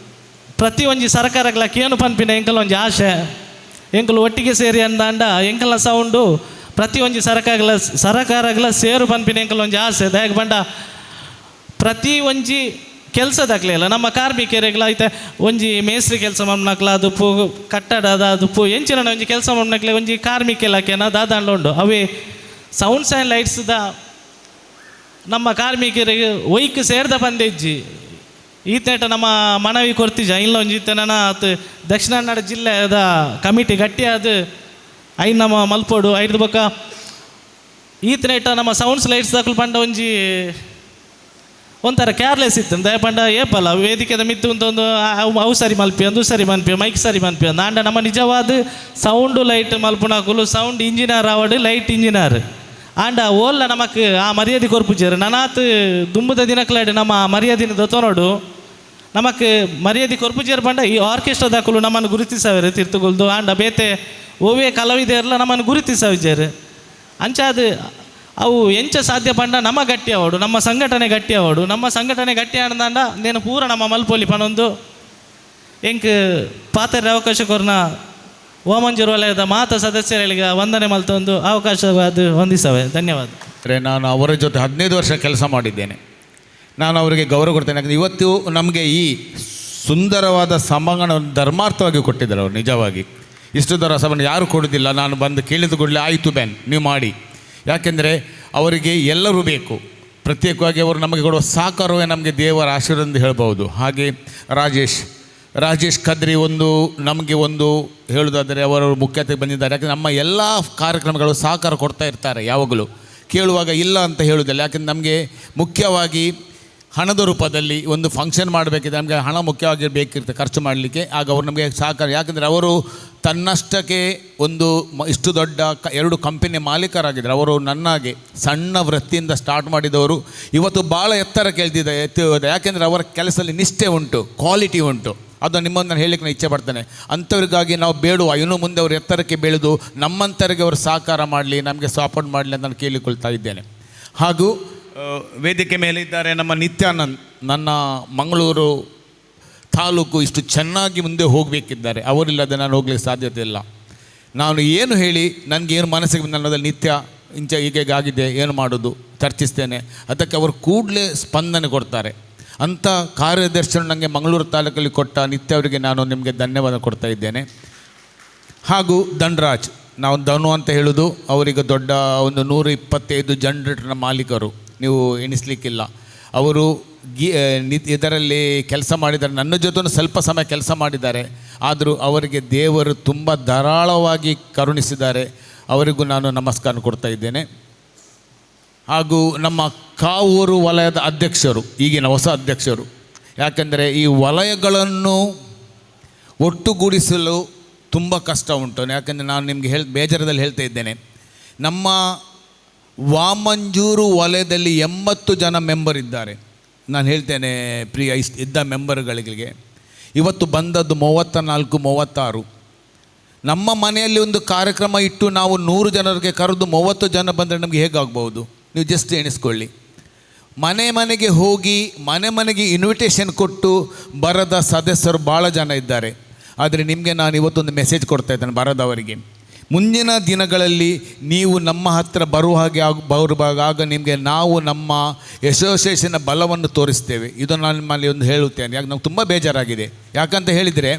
ಪ್ರತಿ ಒಂಜಿ ಸರ್ಕಾರಗಳ ಕೇನು ಪನ್ಪಿನ ಎಂಕಲ ಒಂಜಿ ಆಶೆ ಎಂಕಲು ಒಟ್ಟಿಗೆ ಸೇರಿ ಅಂದ ಎಂಕಲ ಸೌಂಡು ಪ್ರತಿ ಒಂಜಿ ಸರಕಾರಗಳ ಸೇರು ಪನ್ಪಿನ ಎಂಕಲ ಒಂಜಿ ಆಸೆ ದಯಗೆ ಬಂಡ ಪ್ರತಿ ಒಂಜಿ ಕೆಲಸದಾಗಲಿಲ್ಲ ನಮ್ಮ ಕಾರ್ಮಿಕರಿಗೆಲ್ಲ ಐತೆ ಒಂಜಿ ಮೇಸ್ತ್ರಿ ಕೆಲಸ ಮಣ್ಣಕ್ಲ ಅದುಪ್ಪು ಕಟ್ಟಡದ ಅದುಪ್ಪು ಎಂಚಿನ ಒಂಜಿ ಕೆಲಸ ಮಣ್ಣಕ್ಲೆ ಒಂಜಿ ಕಾರ್ಮಿಕ ಇಲಾಖೆನ ದಾದಾಂಡ್ಲ ಉಂಡು ಅವೇ ಸೌಂಡ್ಸ್ ಆ್ಯಂಡ್ ಲೈಟ್ಸ್ದ ನಮ್ಮ ಕಾರ್ಮಿಕರಿಗೆ ಒಯ್ಕ್ ಸೇರ್ದ ಬಂದಿಜ್ಜಿ ಈತೇಟ ನಮ್ಮ ಮನವಿ ಕೊರ್ತಿಜ ಇಲ್ಲ ಒಂಜಿತ್ತ ನನ್ನ ದಕ್ಷಿಣ ಕನ್ನಡ ಜಿಲ್ಲೆದ ಕಮಿಟಿ ಗಟ್ಟಿ ಅದು ನಮ್ಮ ಮಲ್ಪೋಡು ಐದು ಬೊಕ್ಕ ಈತನೇಟ ನಮ್ಮ ಸೌಂಡ್ಸ್ ಲೈಟ್ಸ್ ದಾಖಲು ಪಂಡ ಒಂಜಿ ಒಂಥರ ಕೇರ್ಲೆಸ್ ಇತ್ತು ದಯಪಂಡ ಏಪಲ್ಲ ವೇದಿಕೆದ ಮಿತ್ತು ಅಂತ ಒಂದು ಅವು ಸರಿ ಮಲ್ಪಿ ಅಂದು ಸರಿ ಮನ್ಪಿ ಮೈಕ್ ಸರಿ ಮನ್ಪಿ ಅಂದ ಆಂಡ ನಮ್ಮ ನಿಜವಾದ ಸೌಂಡು ಲೈಟ್ ಮಲ್ಪುನಾಕುಲು ಸೌಂಡ್ ಇಂಜಿನಿಯರ್ ಆವಡು ಲೈಟ್ ಇಂಜಿನಿಯರ್ ಆಂಡ ಓಲ್ಲ ನಮಕ್ ಆ ಮರ್ಯಾದೆ ಕೊರ್ಪುಜರು ನನಾತ್ ದುಂಬುದ ದಿನಕ್ಲಾಡಿ ನಮ್ಮ ಮರ್ಯಾದಿನ ದೊತ್ತನೋಡು ನಮಕ್ ಮರ್ಯಾದೆ ಕೊರ್ಪುಜರು ಬಂಡ ಈ ಆರ್ಕೆಸ್ಟ್ರಾ ದಾಖಲು ನಮ್ಮನ್ನು ಗುರುತಿಸವರು ತಿರ್ತುಗೊಳ್ದು ಆಂಡ ಬೇತೆ ಓವೇ ಕಲಾವಿದರೆಲ್ಲ ನಮ್ಮನ್ನು ಗುರುತಿಸವಿಜರು ಅಂಚಾದ ಅವು ಎಂಚ ಸಾಧ್ಯ ಪಂಡ ನಮ್ಮ ಗಟ್ಟಿ ಅವಡು ನಮ್ಮ ಸಂಘಟನೆ ಗಟ್ಟಿ ಅವಡು ನಮ್ಮ ಸಂಘಟನೆ ಗಟ್ಟಿ ಆಡ್ದಂಡ ನೇನು ಪೂರ ನಮ್ಮ ಮಲ್ಪೋಲಿ ಪನೊಂದು ಎಂಕ್ ಪಾತ್ರೆ ಅವಕಾಶ ಕೊರ್ನ ವಾಮಂಜೂರು ವಲಯದ ಮಾತ ಸದಸ್ಯರಿಗೆ ವಂದನೆ ಮಲ್ತೊಂದು ಅವಕಾಶವಾದ ಹೊಂದಿಸವೆ. ಧನ್ಯವಾದ. ನಾನು ಅವರ ಜೊತೆ 15 ವರ್ಷ ಕೆಲಸ ಮಾಡಿದ್ದೇನೆ. ನಾನು ಅವರಿಗೆ ಗೌರವ ಕೊಡ್ತೇನೆ. ಯಾಕಂದರೆ ಇವತ್ತು ನಮಗೆ ಈ ಸುಂದರವಾದ ಸಭಾಂಗಣವನ್ನು ಧರ್ಮಾರ್ಥವಾಗಿ ಕೊಟ್ಟಿದ್ದಾರೆ ಅವರು. ನಿಜವಾಗಿ ಇಷ್ಟು ದರ ಸಭೆ ಯಾರು ಕೊಡೋದಿಲ್ಲ. ನಾನು ಬಂದು ಕೇಳಿದ ಕೂಡಲೇ ಆಯಿತು ಬ್ಯಾನ್ ನೀವು ಮಾಡಿ. ಯಾಕೆಂದರೆ ಅವರಿಗೆ ಎಲ್ಲರೂ ಬೇಕು. ಪ್ರತ್ಯೇಕವಾಗಿ ಅವರು ನಮಗೆ ಕೊಡುವ ಸಹಕಾರವೇ ನಮಗೆ ದೇವರ ಆಶೀರ್ವಾದ ಎಂದು ಹೇಳ್ಬೋದು. ಹಾಗೆ ರಾಜೇಶ್ ಕದ್ರಿ ನಮಗೆ ಹೇಳೋದಾದರೆ ಅವರು ಮುಖ್ಯ ಅತಿಥಿ ಬಂದಿದ್ದಾರೆ. ಯಾಕೆಂದರೆ ನಮ್ಮ ಎಲ್ಲ ಕಾರ್ಯಕ್ರಮಗಳು ಸಹಕಾರ ಕೊಡ್ತಾ ಇರ್ತಾರೆ. ಯಾವಾಗಲೂ ಕೇಳುವಾಗ ಇಲ್ಲ ಅಂತ ಹೇಳೋದಿಲ್ಲ. ಯಾಕೆಂದರೆ ನಮಗೆ ಮುಖ್ಯವಾಗಿ ಹಣದ ರೂಪದಲ್ಲಿ ಒಂದು ಫಂಕ್ಷನ್ ಮಾಡಬೇಕಿದ್ರೆ ನಮಗೆ ಹಣ ಮುಖ್ಯವಾಗಿ ಬೇಕಿರುತ್ತೆ ಖರ್ಚು ಮಾಡಲಿಕ್ಕೆ. ಆಗ ಅವರು ನಮಗೆ ಸಹಕಾರ, ಯಾಕೆಂದರೆ ಅವರು ತನ್ನಷ್ಟಕ್ಕೆ ಇಷ್ಟು ದೊಡ್ಡ 2 ಕಂಪನಿಯ ಮಾಲೀಕರಾಗಿದ್ದರು. ಅವರು ನನ್ನಾಗೆ ಸಣ್ಣ ವೃತ್ತಿಯಿಂದ ಸ್ಟಾರ್ಟ್ ಮಾಡಿದವರು ಇವತ್ತು ಭಾಳ ಎತ್ತರಕ್ಕೆ ಎತ್ತಿದೆ. ಯಾಕೆಂದರೆ ಅವರ ಕೆಲಸದಲ್ಲಿ ನಿಷ್ಠೆ ಉಂಟು, ಕ್ವಾಲಿಟಿ ಉಂಟು. ಅದು ನಿಮ್ಮನ್ನು ನಾನು ಹೇಳಲಿಕ್ಕೆ ನಾನು ಇಚ್ಛೆ ಪಡ್ತೇನೆ. ಅಂಥವ್ರಿಗಾಗಿ ನಾವು ಬೇಡುವ, ಇನ್ನೂ ಮುಂದೆ ಅವರು ಎತ್ತರಕ್ಕೆ ಬೆಳೆದು ನಮ್ಮಂಥವ್ರಿಗೆ ಅವರು ಸಹಕಾರ ಮಾಡಲಿ, ನಮಗೆ ಸಪೋರ್ಟ್ ಮಾಡಲಿ ಅಂತ ನಾನು ಕೇಳಿಕೊಳ್ತಾ ಇದ್ದೇನೆ. ಹಾಗೂ ವೇದಿಕೆ ಮೇಲೆ ಇದ್ದಾರೆ ನಮ್ಮ ನಿತ್ಯಾನಂದ್. ನನ್ನ ಮಂಗಳೂರು ತಾಲೂಕು ಇಷ್ಟು ಚೆನ್ನಾಗಿ ಮುಂದೆ ಹೋಗಬೇಕಿದ್ದಾರೆ. ಅವರಿಲ್ಲದೆ ನಾನು ಹೋಗ್ಲಿಕ್ಕೆ ಸಾಧ್ಯತೆ ಇಲ್ಲ. ನಾನು ಏನು ಹೇಳಿ ನನಗೇನು ಮನಸ್ಸಿಗೆ ನನ್ನದಲ್ಲಿ ನಿತ್ಯ ಹೀಗಾಗಿದೆ, ಏನು ಮಾಡೋದು ಚರ್ಚಿಸ್ತೇನೆ. ಅದಕ್ಕೆ ಅವರು ಕೂಡಲೇ ಸ್ಪಂದನೆ ಕೊಡ್ತಾರೆ. ಅಂಥ ಕಾರ್ಯದರ್ಶಿಯನ್ನು ನನಗೆ ಮಂಗಳೂರು ತಾಲೂಕಲ್ಲಿ ಕೊಟ್ಟ ನಿತ್ಯ ಅವರಿಗೆ ನಾನು ನಿಮಗೆ ಧನ್ಯವಾದ ಕೊಡ್ತಾ ಇದ್ದೇನೆ. ಹಾಗೂ ಧನರಾಜ್, ನಾವು ಧನು ಅಂತ ಹೇಳೋದು, ಅವರಿಗೆ ದೊಡ್ಡ 125 ಜನರೇಟರ್ನ ಮಾಲೀಕರು, ನೀವು ಎಣಿಸ್ಲಿಕ್ಕಿಲ್ಲ. ಅವರು ಇದರಲ್ಲಿ ಕೆಲಸ ಮಾಡಿದ್ದಾರೆ. ನನ್ನ ಜೊತೆ ಸ್ವಲ್ಪ ಸಮಯ ಕೆಲಸ ಮಾಡಿದ್ದಾರೆ. ಆದರೂ ಅವರಿಗೆ ದೇವರು ತುಂಬ ಧಾರಾಳವಾಗಿ ಕರುಣಿಸಿದ್ದಾರೆ. ಅವರಿಗೂ ನಾನು ನಮಸ್ಕಾರ ಕೊಡ್ತಾ ಇದ್ದೇನೆ. ಹಾಗೂ ನಮ್ಮ ಕಾವೂರು ವಲಯದ ಅಧ್ಯಕ್ಷರು, ಈಗಿನ ಹೊಸ ಅಧ್ಯಕ್ಷರು. ಯಾಕೆಂದರೆ ಈ ವಲಯಗಳನ್ನು ಒಟ್ಟುಗೂಡಿಸಲು ತುಂಬ ಕಷ್ಟ ಉಂಟು. ಯಾಕೆಂದರೆ ನಾನು ನಿಮಗೆ ಬೇಜಾರದಲ್ಲಿ ಹೇಳ್ತಾ ಇದ್ದೇನೆ, ನಮ್ಮ ವಾಮಂಜೂರು ವಲಯದಲ್ಲಿ 80 ಜನ ಮೆಂಬರ್ ಇದ್ದಾರೆ. ನಾನು ಹೇಳ್ತೇನೆ ಪ್ರಿಯ ಇದ್ದ ಮೆಂಬರ್ಗಳಿಗೆ, ಇವತ್ತು ಬಂದದ್ದು 34-36. ನಮ್ಮ ಮನೆಯಲ್ಲಿ ಒಂದು ಕಾರ್ಯಕ್ರಮ ಇಟ್ಟು ನಾವು 100 ಜನರಿಗೆ ಕರೆದು 30 ಜನ ಬಂದರೆ ನಮಗೆ ಹೇಗಾಗ್ಬೋದು? ನೀವು ಜಸ್ಟ್ ಎಣಿಸ್ಕೊಳ್ಳಿ. ಮನೆಗೆ ಹೋಗಿ ಮನೆಗೆ ಇನ್ವಿಟೇಷನ್ ಕೊಟ್ಟು ಬರದ ಸದಸ್ಯರು ಭಾಳ ಜನ ಇದ್ದಾರೆ. ಆದರೆ ನಿಮಗೆ ನಾನು ಇವತ್ತೊಂದು ಮೆಸೇಜ್ ಕೊಡ್ತಾ ಇದ್ದೇನೆ ಬರದವರಿಗೆ. ಮುಂದಿನ ದಿನಗಳಲ್ಲಿ ನೀವು ನಮ್ಮ ಹತ್ತಿರ ಬರುವ ಹಾಗೆ ಬರುವಾಗ ನಿಮಗೆ ನಾವು ನಮ್ಮ ಅಸೋಸಿಯೇಷನ್ನ ಬಲವನ್ನು ತೋರಿಸ್ತೇವೆ. ಇದು ನಾನು ನಿಮ್ಮಲ್ಲಿ ಒಂದು ಹೇಳುತ್ತೇನೆ. ಯಾಕೆ ನಾವು ತುಂಬ ಬೇಜಾರಾಗಿದೆ. ಯಾಕಂತ ಹೇಳಿದರೆ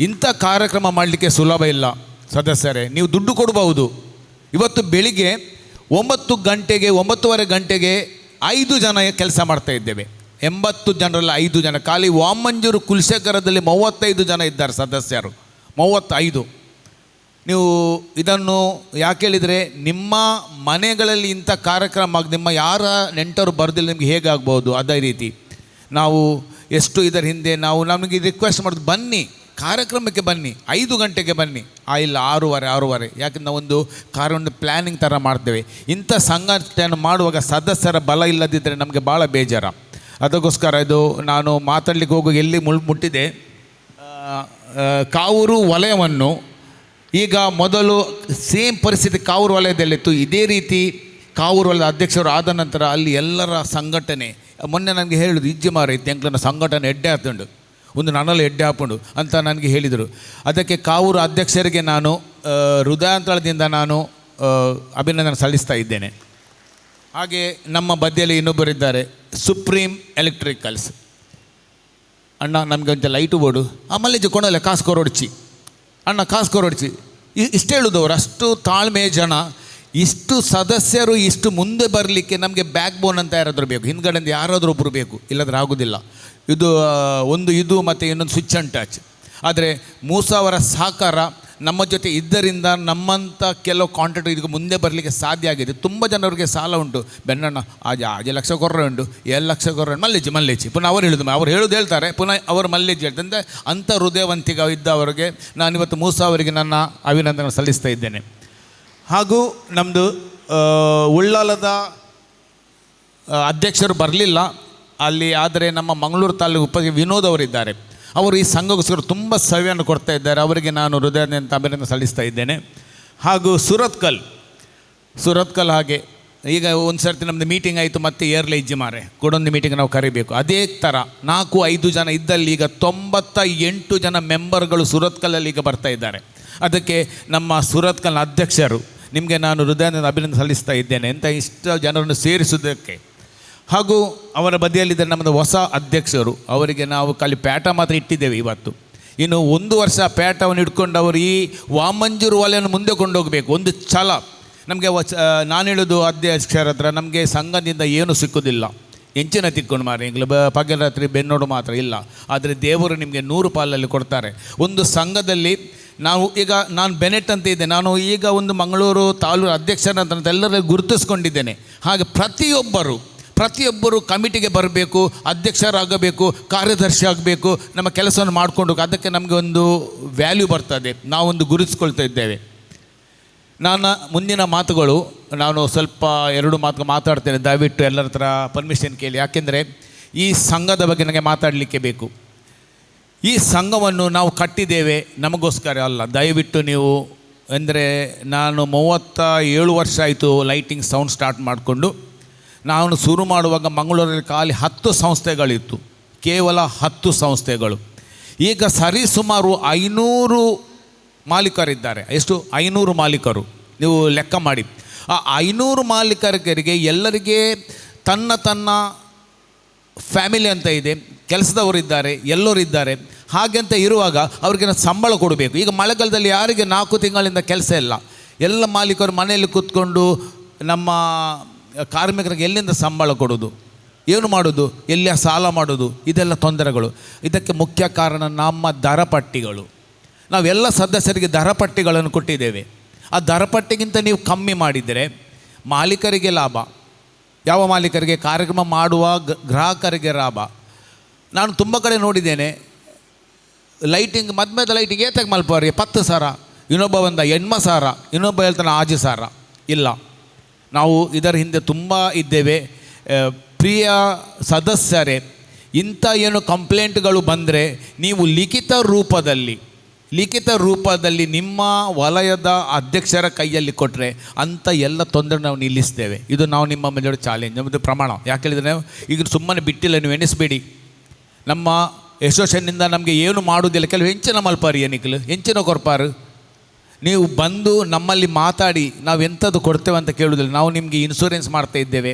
ಇಂಥ ಕಾರ್ಯಕ್ರಮ ಮಾಡಲಿಕ್ಕೆ ಸುಲಭ ಇಲ್ಲ ಸದಸ್ಯರೇ. ನೀವು ದುಡ್ಡು ಕೊಡಬಹುದು. ಇವತ್ತು ಬೆಳಿಗ್ಗೆ 9:30 ಗಂಟೆಗೆ 5 ಜನ ಕೆಲಸ ಮಾಡ್ತಾ ಇದ್ದೇವೆ. 80 ಜನರಲ್ಲಿ 5 ಜನ. ಖಾಲಿ ವಾಮಂಜೂರು ಕುಲಶೇಖರದಲ್ಲಿ 35 ಜನ ಇದ್ದಾರೆ ಸದಸ್ಯರು, 35. ನೀವು ಇದನ್ನು ಯಾಕೆ ಹೇಳಿದರೆ, ನಿಮ್ಮ ಮನೆಗಳಲ್ಲಿ ಇಂಥ ಕಾರ್ಯಕ್ರಮ ನಿಮ್ಮ ಯಾರ ನೆಂಟರು ಬರೋದಿಲ್ಲ, ನಿಮಗೆ ಹೇಗಾಗ್ಬೋದು? ಅದೇ ರೀತಿ ನಾವು ಎಷ್ಟು ಇದರ ಹಿಂದೆ ನಮಗೆ ರಿಕ್ವೆಸ್ಟ್ ಮಾಡೋದು, ಬನ್ನಿ ಕಾರ್ಯಕ್ರಮಕ್ಕೆ ಬನ್ನಿ, 5 ಗಂಟೆಗೆ ಬನ್ನಿ. ಇಲ್ಲ 6:30. ಯಾಕಂದ್ರೆ ನಾವೊಂದು ಕಾರ್ಯವನ್ನು ಪ್ಲ್ಯಾನಿಂಗ್ ಥರ ಮಾಡ್ತೇವೆ. ಇಂಥ ಸಂಘಟನೆಯನ್ನು ಮಾಡುವಾಗ ಸದಸ್ಯರ ಬಲ ಇಲ್ಲದಿದ್ದರೆ ನಮಗೆ ಭಾಳ ಬೇಜಾರ. ಅದಕ್ಕೋಸ್ಕರ ಇದು ನಾನು ಮಾತಾಡಲಿಕ್ಕೆ ಹೋಗುವಾಗ ಎಲ್ಲಿ ಮುಟ್ಟಿದೆ, ಕಾವೂರು ವಲಯವನ್ನು ಈಗ ಮೊದಲು ಸೇಮ್ ಪರಿಸ್ಥಿತಿ ಕಾವೂರು ವಲಯದಲ್ಲಿತ್ತು. ಇದೇ ರೀತಿ ಕಾವೂರು ವಲಯದ ಅಧ್ಯಕ್ಷರು ಆದ ನಂತರ ಅಲ್ಲಿ ಎಲ್ಲರ ಸಂಘಟನೆ, ಮೊನ್ನೆ ನನಗೆ ಹೇಳಿದ್ರು, ಇಜ್ಜಿ ಮಾರೈತಿ ಅಂಕ್ಲನ ಸಂಘಟನೆ ಎಡ್ಡೆ ಹಾಕೊಂಡು ಒಂದು ನನ್ನಲ್ಲಿ ಎಡ್ಡೆ ಹಾಕೊಂಡು ಅಂತ ನನಗೆ ಹೇಳಿದರು. ಅದಕ್ಕೆ ಕಾವೂರು ಅಧ್ಯಕ್ಷರಿಗೆ ನಾನು ಹೃದಯಾಂತಳದಿಂದ ನಾನು ಅಭಿನಂದನೆ ಸಲ್ಲಿಸ್ತಾ ಇದ್ದೇನೆ. ಹಾಗೆ ನಮ್ಮ ಬದಿಯಲ್ಲಿ ಇನ್ನೊಬ್ಬರಿದ್ದಾರೆ, ಸುಪ್ರೀಂ ಎಲೆಕ್ಟ್ರಿಕಲ್ಸ್ ಅಣ್ಣ. ನಮಗೆ ಒಂದು ಲೈಟು ಬೋರ್ಡು ಆಮೇಲೆ ಕೊಡಲ್ಲ ಕಾಸು ಕೊರೊಡ್ಚಿ ಅಣ್ಣ, ಕಾಸು ಕೊರೊಡ್ಚಿ. ಇಷ್ಟು ಹೇಳುದವರು, ಅಷ್ಟು ತಾಳ್ಮೆಯ ಜನ. ಇಷ್ಟು ಸದಸ್ಯರು ಇಷ್ಟು ಮುಂದೆ ಬರಲಿಕ್ಕೆ ನಮಗೆ ಬ್ಯಾಕ್ ಬೋನ್ ಅಂತ ಯಾರಾದರೂ ಬೇಕು, ಹಿಂದ್ಗಡೆಯಿಂದ ಯಾರಾದರೂ ಒಬ್ಬರು ಬೇಕು, ಇಲ್ಲದ್ರೆ ಆಗೋದಿಲ್ಲ. ಇದು ಮತ್ತು ಇನ್ನೊಂದು ಸ್ವಿಚ್ ಆ್ಯಂಡ್ ಟಚ್. ಆದರೆ ಮೂಸಾ ಅವರ ಸಹಕಾರ ನಮ್ಮ ಜೊತೆ ಇದ್ದರಿಂದ ನಮ್ಮಂಥ ಕೆಲವು ಕಾಂಟ್ರಾಕ್ಟ್ ಇದಕ್ಕೆ ಮುಂದೆ ಬರಲಿಕ್ಕೆ ಸಾಧ್ಯ ಆಗಿದೆ. ತುಂಬ ಜನರಿಗೆ ಸಾಲ ಉಂಟು. ಬೆನ್ನಣ್ಣ ಆಜೆ ಲಕ್ಷ ಕೊರ್ರೆ ಉಂಟು, 7 ಲಕ್ಷ ಕೊರ್ರೆ ಮಲ್ಲೇಜಿ ಪುನಃ ಅವ್ರು ಹೇಳೋದು ಹೇಳ್ತಾರೆ, ಪುನಃ ಅವರು ಮಲ್ಲೇಜಿ ಹೇಳ್ತಾರೆ. ಅಂದರೆ ಅಂಥ ಹೃದಯವಂತಿಗ ಇದ್ದವರಿಗೆ ನಾನಿವತ್ತು ಮೂಸಾ ಅವರಿಗೆ ನನ್ನ ಅಭಿನಂದನೆ ಸಲ್ಲಿಸ್ತಾ ಇದ್ದೇನೆ. ಹಾಗೂ ನಮ್ಮದು ಉಳ್ಳಾಲದ ಅಧ್ಯಕ್ಷರು ಬರಲಿಲ್ಲ ಅಲ್ಲಿ, ಆದರೆ ನಮ್ಮ ಮಂಗಳೂರು ತಾಲೂಕು ವಿನೋದ್ ಅವರಿದ್ದಾರೆ. ಅವರು ಈ ಸಂಘಕ್ಕೋಸ್ಕರ ತುಂಬ ಸೇವೆಯನ್ನು ಕೊಡ್ತಾ ಇದ್ದಾರೆ. ಅವರಿಗೆ ನಾನು ಹೃದಯದಿಂದ ಅಭಿನಂದನೆ ಸಲ್ಲಿಸ್ತಾ ಇದ್ದೇನೆ. ಹಾಗೂ ಸುರತ್ಕಲ್ ಹಾಗೆ ಈಗ ಒಂದು ಸರ್ತಿ ನಮ್ಮದು ಮೀಟಿಂಗ್ ಆಯಿತು, ಮತ್ತೆ ಏರ್ಲೆ ಇಜ್ಜಿ ಮಾರೆ ಕೂಡೊಂದು ಮೀಟಿಂಗ್ ನಾವು ಕರಿಬೇಕು. ಅದೇ ಥರ 4-5 ಜನ ಇದ್ದಲ್ಲಿ ಈಗ 98 ಜನ ಮೆಂಬರ್ಗಳು ಸುರತ್ಕಲ್ಲಲ್ಲಿ ಈಗ ಬರ್ತಾ ಇದ್ದಾರೆ. ಅದಕ್ಕೆ ನಮ್ಮ ಸುರತ್ಕಲ್ನ ಅಧ್ಯಕ್ಷರು ನಿಮಗೆ ನಾನು ಹೃದಯದಿಂದ ಅಭಿನಂದನೆ ಸಲ್ಲಿಸ್ತಾ ಇದ್ದೇನೆ ಅಂತ ಇಷ್ಟು ಜನರನ್ನು ಸೇರಿಸುವುದಕ್ಕೆ. ಹಾಗೂ ಅವರ ಬದಿಯಲ್ಲಿದ್ದ ನಮ್ಮದು ಹೊಸ ಅಧ್ಯಕ್ಷರು, ಅವರಿಗೆ ನಾವು ಖಾಲಿ ಪೇಟ ಮಾತ್ರ ಇಟ್ಟಿದ್ದೇವೆ ಇವತ್ತು. ಇನ್ನು 1 ವರ್ಷ ಪೇಟವನ್ನು ಇಟ್ಕೊಂಡು ಅವರು ಈ ವಾಮಂಜೂರು ವಲಯವನ್ನು ಮುಂದೆ ಕೊಂಡೋಗಬೇಕು. ಒಂದು ಛಲ, ನಮಗೆ ನಾನು ಹೇಳೋದು ಅಧ್ಯಕ್ಷರ ಹತ್ರ ನಮಗೆ ಸಂಘದಿಂದ ಏನು ಸಿಕ್ಕೋದಿಲ್ಲ, ಹೆಂಚಿನ ತಿಕ್ಕೊಂಡು ಮಾರಿ ಈಗಲೂ ಪಗಲರಾತ್ರಿ ಬೆನ್ನೋಡು ಮಾತ್ರ ಇಲ್ಲ. ಆದರೆ ದೇವರು ನಿಮಗೆ 100 ಪಾಲಲ್ಲಿ ಕೊಡ್ತಾರೆ. ಒಂದು ಸಂಘದಲ್ಲಿ ನಾನು ಬೆನೆಟ್ ಅಂತ ಇದ್ದೆ, ನಾನು ಈಗ ಒಂದು ಮಂಗಳೂರು ತಾಲೂಕು ಅಧ್ಯಕ್ಷರಂತ ಎಲ್ಲರೂ ಗುರುತಿಸ್ಕೊಂಡಿದ್ದೇನೆ. ಹಾಗೆ ಪ್ರತಿಯೊಬ್ಬರು ಕಮಿಟಿಗೆ ಬರಬೇಕು, ಅಧ್ಯಕ್ಷರಾಗಬೇಕು, ಕಾರ್ಯದರ್ಶಿ ಆಗಬೇಕು, ನಮ್ಮ ಕೆಲಸವನ್ನು ಮಾಡಿಕೊಂಡು ಅದಕ್ಕೆ ನಮಗೆ ಒಂದು ವ್ಯಾಲ್ಯೂ ಬರ್ತದೆ, ನಾವೊಂದು ಗುರುತಿಸ್ಕೊಳ್ತಾ ಇದ್ದೇವೆ. ಮುಂದಿನ ಮಾತುಗಳು ನಾನು ಸ್ವಲ್ಪ 2 ಮಾತು ಮಾತಾಡ್ತೇನೆ, ದಯವಿಟ್ಟು ಎಲ್ಲರ ಹತ್ರ ಪರ್ಮಿಷನ್ ಕೇಳಿ. ಯಾಕೆಂದರೆ ಈ ಸಂಘದ ಬಗ್ಗೆ ನನಗೆ ಮಾತಾಡಲಿಕ್ಕೆ ಬೇಕು. ಈ ಸಂಘವನ್ನು ನಾವು ಕಟ್ಟಿದ್ದೇವೆ ನಮಗೋಸ್ಕರ ಅಲ್ಲ, ದಯವಿಟ್ಟು ನೀವು ಅಂದರೆ ನಾನು 37 ವರ್ಷ ಆಯಿತು ಲೈಟಿಂಗ್ ಸೌಂಡ್ ಸ್ಟಾರ್ಟ್ ಮಾಡಿಕೊಂಡು. ನಾನು ಶುರು ಮಾಡುವಾಗ ಮಂಗಳೂರಲ್ಲಿ ಖಾಲಿ 10 ಸಂಸ್ಥೆಗಳಿತ್ತು, ಕೇವಲ 10 ಸಂಸ್ಥೆಗಳು. ಈಗ ಸರಿಸುಮಾರು 500 ಮಾಲೀಕರಿದ್ದಾರೆ. ಎಷ್ಟು? 500 ಮಾಲೀಕರು. ನೀವು ಲೆಕ್ಕ ಮಾಡಿ. ಆ 500 ಮಾಲೀಕರಿಗೆ ಎಲ್ಲರಿಗೆ ತನ್ನ ಫ್ಯಾಮಿಲಿ ಅಂತ ಇದೆ, ಕೆಲಸದವರಿದ್ದಾರೆ, ಎಲ್ಲರಿದ್ದಾರೆ. ಹಾಗೆಂತ ಇರುವಾಗ ಅವ್ರಿಗೆ ಸಂಬಳ ಕೊಡಬೇಕು. ಈಗ ಮಳೆಗಾಲದಲ್ಲಿ ಯಾರಿಗೆ 4 ತಿಂಗಳಿಂದ ಕೆಲಸ ಇಲ್ಲ, ಎಲ್ಲ ಮಾಲೀಕರು ಮನೆಯಲ್ಲಿ ಕೂತ್ಕೊಂಡು ನಮ್ಮ ಕಾರ್ಮಿಕರಿಗೆ ಎಲ್ಲಿಂದ ಸಂಬಳ ಕೊಡೋದು, ಏನು ಮಾಡೋದು, ಎಲ್ಲಿಯ ಸಾಲ ಮಾಡೋದು, ಇದೆಲ್ಲ ತೊಂದರೆಗಳು. ಇದಕ್ಕೆ ಮುಖ್ಯ ಕಾರಣ ನಮ್ಮ ದರಪಟ್ಟಿಗಳು. ನಾವೆಲ್ಲ ಸದಸ್ಯರಿಗೆ ದರಪಟ್ಟಿಗಳನ್ನು ಕೊಟ್ಟಿದ್ದೇವೆ. ಆ ದರಪಟ್ಟಿಗಿಂತ ನೀವು ಕಮ್ಮಿ ಮಾಡಿದರೆ ಮಾಲೀಕರಿಗೆ ಲಾಭ. ಯಾವ ಮಾಲೀಕರಿಗೆ? ಕಾರ್ಯಕ್ರಮ ಮಾಡುವ ಗ್ರಾಹಕರಿಗೆ ಲಾಭ. ನಾನು ತುಂಬ ಕಡೆ ನೋಡಿದ್ದೇನೆ, ಲೈಟಿಂಗ್ ಮದ್ಮೇದ ಲೈಟಿಂಗ್ ಏತಕ್ಕೆ ಮಲ್ಪವ್ರಿ 10 ಸಾವಿರ, ಇನ್ನೊಬ್ಬ ಬಂದ 8 ಸಾವಿರ, ಇನ್ನೊಬ್ಬ ಹೇಳ್ತಾನೆ 6 ಸಾವಿರ. ಇಲ್ಲ, ನಾವು ಇದರ ಹಿಂದೆ ತುಂಬ ಇದ್ದೇವೆ. ಪ್ರಿಯ ಸದಸ್ಯರೇ, ಇಂಥ ಏನು ಕಂಪ್ಲೇಂಟ್ಗಳು ಬಂದರೆ ನೀವು ಲಿಖಿತ ರೂಪದಲ್ಲಿ ನಿಮ್ಮ ವಲಯದ ಅಧ್ಯಕ್ಷರ ಕೈಯಲ್ಲಿ ಕೊಟ್ಟರೆ ಅಂಥ ಎಲ್ಲ ತೊಂದರೆ ನಾವು ನಿಲ್ಲಿಸ್ತೇವೆ. ಇದು ನಾವು ನಿಮ್ಮ ಮೇಲೆ ಚಾಲೆಂಜ್, ನಮ್ಮದು ಪ್ರಮಾಣ. ಯಾಕೆ ಹೇಳಿದರೆ ಈಗ ಸುಮ್ಮನೆ ಬಿಟ್ಟಿಲ್ಲ, ನೀವು ಎಣಿಸ್ಬೇಡಿ. ನಮ್ಮ ಅಸೋಸಿಯೇಷನ್ನಿಂದ ನಮಗೆ ಏನು ಮಾಡೋದಿಲ್ಲ. ಕೆಲವು ಹೆಂಚಿನ ಮಲ್ಪಾರಿ ಏನಿಕಲು ಹೆಂಚಿನ ಕೊರ್ಪಾರು. ನೀವು ಬಂದು ನಮ್ಮಲ್ಲಿ ಮಾತಾಡಿ ನಾವು ಎಂಥದ್ದು ಕೊಡ್ತೇವೆ ಅಂತ ಕೇಳೋದಿಲ್ಲ. ನಾವು ನಿಮಗೆ ಇನ್ಶೂರೆನ್ಸ್ ಮಾಡ್ತಾ ಇದ್ದೇವೆ,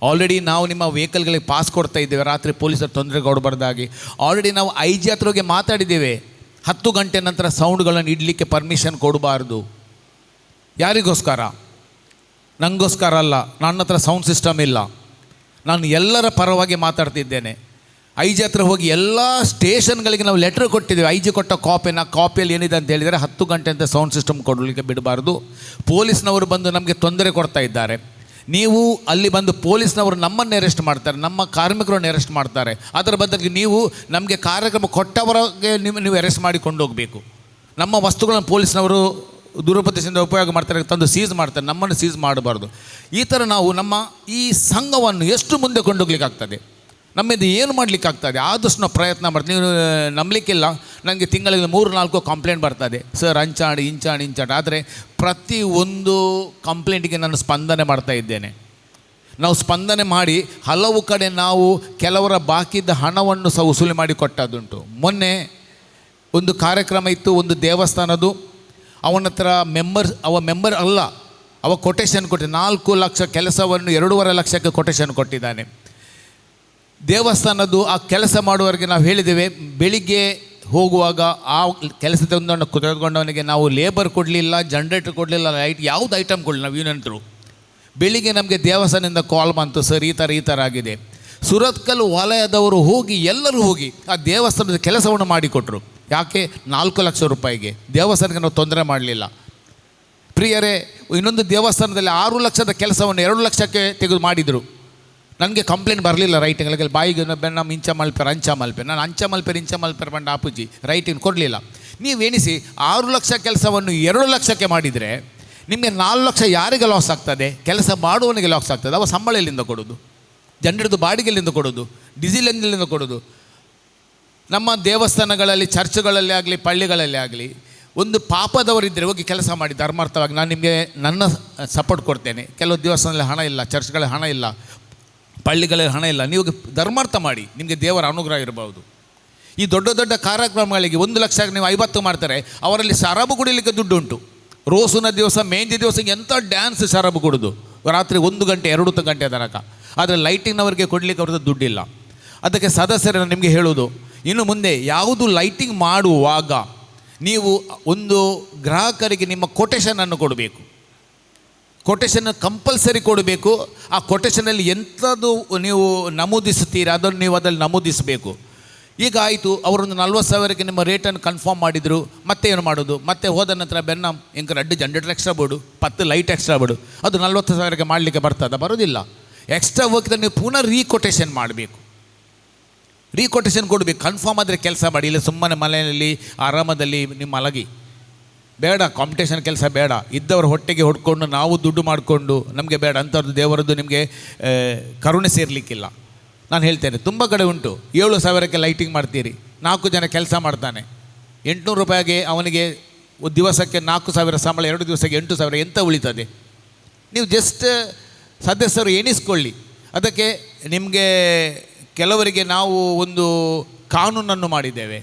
ಆಲ್ರೆಡಿ ನಾವು ನಿಮ್ಮ ವೆಹಿಕಲ್ಗಳಿಗೆ ಪಾಸ್ ಕೊಡ್ತಾ ಇದ್ದೇವೆ, ರಾತ್ರಿ ಪೊಲೀಸರು ತೊಂದರೆ ಕೊಡಬಾರ್ದಾಗಿ. ಆಲ್ರೆಡಿ ನಾವು IG ಹತ್ರಗೆ ಮಾತಾಡಿದ್ದೇವೆ, 10 ಗಂಟೆ ನಂತರ ಸೌಂಡ್ಗಳನ್ನು ಇಡಲಿಕ್ಕೆ ಪರ್ಮಿಷನ್ ಕೊಡಬಾರ್ದು. ಯಾರಿಗೋಸ್ಕರ? ನನಗೋಸ್ಕರ ಅಲ್ಲ, ನನ್ನ ಹತ್ರ ಸೌಂಡ್ ಸಿಸ್ಟಮ್ ಇಲ್ಲ. ನಾನು ಎಲ್ಲರ ಪರವಾಗಿ ಮಾತಾಡ್ತಿದ್ದೇನೆ. IG ಹತ್ರ ಹೋಗಿ ಎಲ್ಲ ಸ್ಟೇಷನ್ಗಳಿಗೆ ನಾವು ಲೆಟ್ರ್ ಕೊಟ್ಟಿದ್ದೇವೆ. IG ಕೊಟ್ಟ ಕಾಪಿಯಲ್ಲಿ ಏನಿದೆ ಅಂತ ಹೇಳಿದರೆ 10 ಗಂಟೆ ಅಂತ ಸೌಂಡ್ ಸಿಸ್ಟಮ್ ಕೊಡಲಿಕ್ಕೆ ಬಿಡಬಾರ್ದು. ಪೊಲೀಸ್ನವರು ಬಂದು ನಮಗೆ ತೊಂದರೆ ಕೊಡ್ತಾ ಇದ್ದಾರೆ. ನೀವು ಅಲ್ಲಿ ಬಂದು ಪೊಲೀಸ್ನವರು ನಮ್ಮನ್ನು ಅರೆಸ್ಟ್ ಮಾಡ್ತಾರೆ, ನಮ್ಮ ಕಾರ್ಮಿಕರನ್ನು ಅರೆಸ್ಟ್ ಮಾಡ್ತಾರೆ. ಅದರ ಬದಲಿಗೆ ನೀವು ನಮಗೆ ಕಾರ್ಯಕ್ರಮ ಕೊಟ್ಟವರಿಗೆ ನೀವು ಅರೆಸ್ಟ್ ಮಾಡಿ ಕೊಂಡೋಗಬೇಕು. ನಮ್ಮ ವಸ್ತುಗಳನ್ನು ಪೊಲೀಸ್ನವರು ದುರುಪದೇಶದಿಂದ ಉಪಯೋಗ ಮಾಡ್ತಾರೆ, ತಂದು ಸೀಸ್ ಮಾಡ್ತಾರೆ, ನಮ್ಮನ್ನು ಸೀಸ್ ಮಾಡಬಾರ್ದು. ಈ ಥರ ನಾವು ನಮ್ಮ ಈ ಸಂಘವನ್ನು ಎಷ್ಟು ಮುಂದೆ ಕೊಂಡೋಗ್ಲಿಕ್ಕಾಗ್ತದೆ, ನಮ್ಮಿಂದ ಏನು ಮಾಡಲಿಕ್ಕಾಗ್ತದೆ ಆದಷ್ಟು ನಾವು ಪ್ರಯತ್ನ ಮಾಡ್ತೀವಿ. ನೀವು ನಂಬಲಿಕ್ಕಿಲ್ಲ, ನನಗೆ ತಿಂಗಳಿಗೆ 3-4 ಕಂಪ್ಲೇಂಟ್ ಬರ್ತದೆ, ಸರ್ ಇಂಚಾಣಿ. ಆದರೆ ಪ್ರತಿಯೊಂದು ಕಂಪ್ಲೇಂಟಿಗೆ ನಾನು ಸ್ಪಂದನೆ ಮಾಡ್ತಾ ಇದ್ದೇನೆ. ನಾವು ಸ್ಪಂದನೆ ಮಾಡಿ ಹಲವು ಕಡೆ ನಾವು ಕೆಲವರ ಬಾಕಿ ಇದ್ದ ಹಣವನ್ನು ಸಹ ವಸೂಲಿ ಮಾಡಿ ಕೊಟ್ಟದ್ದುಂಟು. ಮೊನ್ನೆ ಒಂದು ಕಾರ್ಯಕ್ರಮ ಇತ್ತು, ಒಂದು ದೇವಸ್ಥಾನದ್ದು. ಅವನ ಹತ್ರ ಮೆಂಬರ್ ಅಲ್ಲ, ಅವ ಕೊಟೇಶನ್ ಕೊಟ್ಟು 4 ಲಕ್ಷ ಕೆಲಸವನ್ನು 2.5 ಲಕ್ಷಕ್ಕೆ ಕೊಟೇಶನ್ ಕೊಟ್ಟಿದ್ದಾನೆ. ದೇವಸ್ಥಾನದ್ದು ಆ ಕೆಲಸ ಮಾಡುವವರಿಗೆ ನಾವು ಹೇಳಿದ್ದೇವೆ, ಬೆಳಿಗ್ಗೆ ಹೋಗುವಾಗ ಆ ಕೆಲಸದಿಂದ ಕುತ್ಕೊಂಡವನಿಗೆ ನಾವು ಲೇಬರ್ ಕೊಡಲಿಲ್ಲ, ಜನ್ರೇಟರ್ ಕೊಡಲಿಲ್ಲ, ಲೈಟ್ ಯಾವುದು ಐಟಮ್ ಕೊಡಲಿಲ್ಲ. ನಾವು ಯೂನಿಯನ್ರು ಬೆಳಿಗ್ಗೆ ನಮಗೆ ದೇವಸ್ಥಾನದಿಂದ ಕಾಲ್ ಬಂತು, ಸರ್ ಈ ಥರ ಆಗಿದೆ. ಸುರತ್ಕಲ್ ವಲಯದವರು ಎಲ್ಲರೂ ಹೋಗಿ ಆ ದೇವಸ್ಥಾನದ ಕೆಲಸವನ್ನು ಮಾಡಿಕೊಟ್ರು. ಯಾಕೆ? 4 ಲಕ್ಷ ರೂಪಾಯಿಗೆ. ದೇವಸ್ಥಾನಕ್ಕೆ ನಾವು ತೊಂದರೆ ಮಾಡಲಿಲ್ಲ. ಪ್ರಿಯರೇ, ಇನ್ನೊಂದು ದೇವಸ್ಥಾನದಲ್ಲಿ 6 ಲಕ್ಷದ ಕೆಲಸವನ್ನು 2 ಲಕ್ಷಕ್ಕೆ ತೆಗೆದು ಮಾಡಿದರು. ನನಗೆ ಕಂಪ್ಲೇಂಟ್ ಬರಲಿಲ್ಲ ರೈಟಿಂಗ್ ಬಾಯಿಗೆ ನಮ್ಮ ಇಂಚ ಮಲ್ಪೇರ್ ನಾನು ಇಂಚ ಮಲ್ಪೇರ್ ಬಂದು ಆಪುಜಿ ರೈಟಿಂಗ್ ಕೊಡಲಿಲ್ಲ. ನೀವು ಎಣಿಸಿ 6 ಲಕ್ಷ ಕೆಲಸವನ್ನು 2 ಲಕ್ಷಕ್ಕೆ ಮಾಡಿದರೆ ನಿಮಗೆ 4 ಲಕ್ಷ ಯಾರಿಗೆ ಲಾಸ್ ಆಗ್ತದೆ? ಕೆಲಸ ಮಾಡುವವನಿಗೆ ಲಾಸ್ ಆಗ್ತದೆ. ಅವ ಸಂಬಳ ಎಲ್ಲಿಂದ ಕೊಡೋದು? ಜನರದ್ದು ಬಾಡಿಗೆಲ್ಲಿಂದ ಕೊಡೋದು? ಡೀಸೆಲ್ ಎಲ್ಲಿಂದ ಕೊಡೋದು? ನಮ್ಮ ದೇವಸ್ಥಾನಗಳಲ್ಲಿ, ಚರ್ಚ್ಗಳಲ್ಲಿ ಆಗಲಿ, ಪಳ್ಳಿಗಳಲ್ಲಿ ಆಗಲಿ ಒಂದು ಪಾಪದವರಿದ್ದರೆ ಹೋಗಿ ಕೆಲಸ ಮಾಡಿ ಧರ್ಮಾರ್ಥವಾಗಿ. ನಾನು ನಿಮಗೆ ನನ್ನ ಸಪೋರ್ಟ್ ಕೊಡ್ತೇನೆ. ಕೆಲವು ದೇವಸ್ಥಾನದಲ್ಲಿ ಹಣ ಇಲ್ಲ, ಚರ್ಚ್ಗಳಲ್ಲಿ ಹಣ ಇಲ್ಲ, ಪಳ್ಳಿಗಳಲ್ಲಿ ಹಣ ಇಲ್ಲ. ನೀವು ಧರ್ಮಾರ್ಥ ಮಾಡಿ, ನಿಮಗೆ ದೇವರ ಅನುಗ್ರಹ ಇರಬಹುದು. ಈ ದೊಡ್ಡ ದೊಡ್ಡ ಕಾರ್ಯಕ್ರಮಗಳಿಗೆ 1 ಲಕ್ಷ ನೀವು 50 ಮಾಡ್ತಾರೆ. ಅವರಲ್ಲಿ ಶರಾಬು ಕುಡಿಲಿಕ್ಕೆ ದುಡ್ಡು ಉಂಟು. ರೋಸುನ ದಿವಸ, ಮೆಹಂದಿ ದಿವಸ ಎಂಥ ಡ್ಯಾನ್ಸ್ ಶರಾಬು ಕುಡಿದು ರಾತ್ರಿ 1 ಗಂಟೆ 2 ಗಂಟೆ ತನಕ. ಆದರೆ ಲೈಟಿಂಗ್ನವರಿಗೆ ಕೊಡಲಿಕ್ಕೆ ಅವ್ರದ್ದು ದುಡ್ಡಿಲ್ಲ. ಅದಕ್ಕೆ ಸದಸ್ಯರನ್ನು ನಿಮಗೆ ಹೇಳೋದು, ಇನ್ನು ಮುಂದೆ ಯಾವುದು ಲೈಟಿಂಗ್ ಮಾಡುವಾಗ ನೀವು ಒಂದು ಗ್ರಾಹಕರಿಗೆ ನಿಮ್ಮ ಕೊಟೇಶನನ್ನು ಕೊಡಬೇಕು. ಕೊಟೇಶನ್ ಕಂಪಲ್ಸರಿ ಕೊಡಬೇಕು. ಆ ಕೊಟೇಶನಲ್ಲಿ ಎಂಥದ್ದು ನೀವು ನಮೂದಿಸುತ್ತೀರಿ ಅದನ್ನು ನೀವು ಅದರಲ್ಲಿ ನಮೂದಿಸಬೇಕು. ಈಗ ಆಯಿತು, ಅವರೊಂದು 40,000ಕ್ಕೆ ನಿಮ್ಮ ರೇಟನ್ನು ಕನ್ಫರ್ಮ್ ಮಾಡಿದರು. ಮತ್ತೆ ಏನು ಮಾಡೋದು? ಮತ್ತೆ ಹೋದ ನಂತರ ಬೆನ್ನ ಇಂಕ 2 generator extra board 10 light extra board, ಅದು 40,000ಕ್ಕೆ ಮಾಡಲಿಕ್ಕೆ ಬರ್ತದ? ಬರೋದಿಲ್ಲ. ಎಕ್ಸ್ಟ್ರಾ ವರ್ಕ್ ನೀವು ಪುನಃ ರೀಕೊಟೇಷನ್ ಮಾಡಬೇಕು. ರೀಕೊಟೇಷನ್ ಕೊಡಬೇಕು. ಕನ್ಫರ್ಮ್ ಆದರೆ ಕೆಲಸ ಮಾಡಿ, ಇಲ್ಲ ಸುಮ್ಮನೆ ಮನೆಯಲ್ಲಿ ಆರಾಮದಲ್ಲಿ ನಿಮ್ಮ ಮಲಗಿ. ಬೇಡ, ಕಾಂಪಿಟೇಷನ್ ಕೆಲಸ ಬೇಡ. ಇದ್ದವರು ಹೊಟ್ಟೆಗೆ ಹೊಡ್ಕೊಂಡು ನಾವು ದುಡ್ಡು ಮಾಡಿಕೊಂಡು ನಮಗೆ ಬೇಡ. ಅಂಥವ್ರದ್ದು ದೇವರದ್ದು ನಿಮಗೆ ಕರುಣೆ ಸೇರಲಿಕ್ಕಿಲ್ಲ. ನಾನು ಹೇಳ್ತೇನೆ, ತುಂಬ ಕಡೆ ಉಂಟು. 7,000ಕ್ಕೆ ಲೈಟಿಂಗ್ ಮಾಡ್ತೀರಿ, 4 ಜನ ಕೆಲಸ ಮಾಡ್ತಾನೆ, 800 ರೂಪಾಯಿಗೆ ಅವನಿಗೆ ದಿವಸಕ್ಕೆ 4,000 ಸಂಬಳ, 2 ದಿವಸಕ್ಕೆ 8,000. ಎಂತ ಉಳಿತದೆ? ನೀವು ಜಸ್ಟ್ ಸದಸ್ಯರು ಎಣಿಸ್ಕೊಳ್ಳಿ. ಅದಕ್ಕೆ ನಿಮಗೆ ಕೆಲವರಿಗೆ ನಾವು ಒಂದು ಕಾನೂನನ್ನು ಮಾಡಿದ್ದೇವೆ.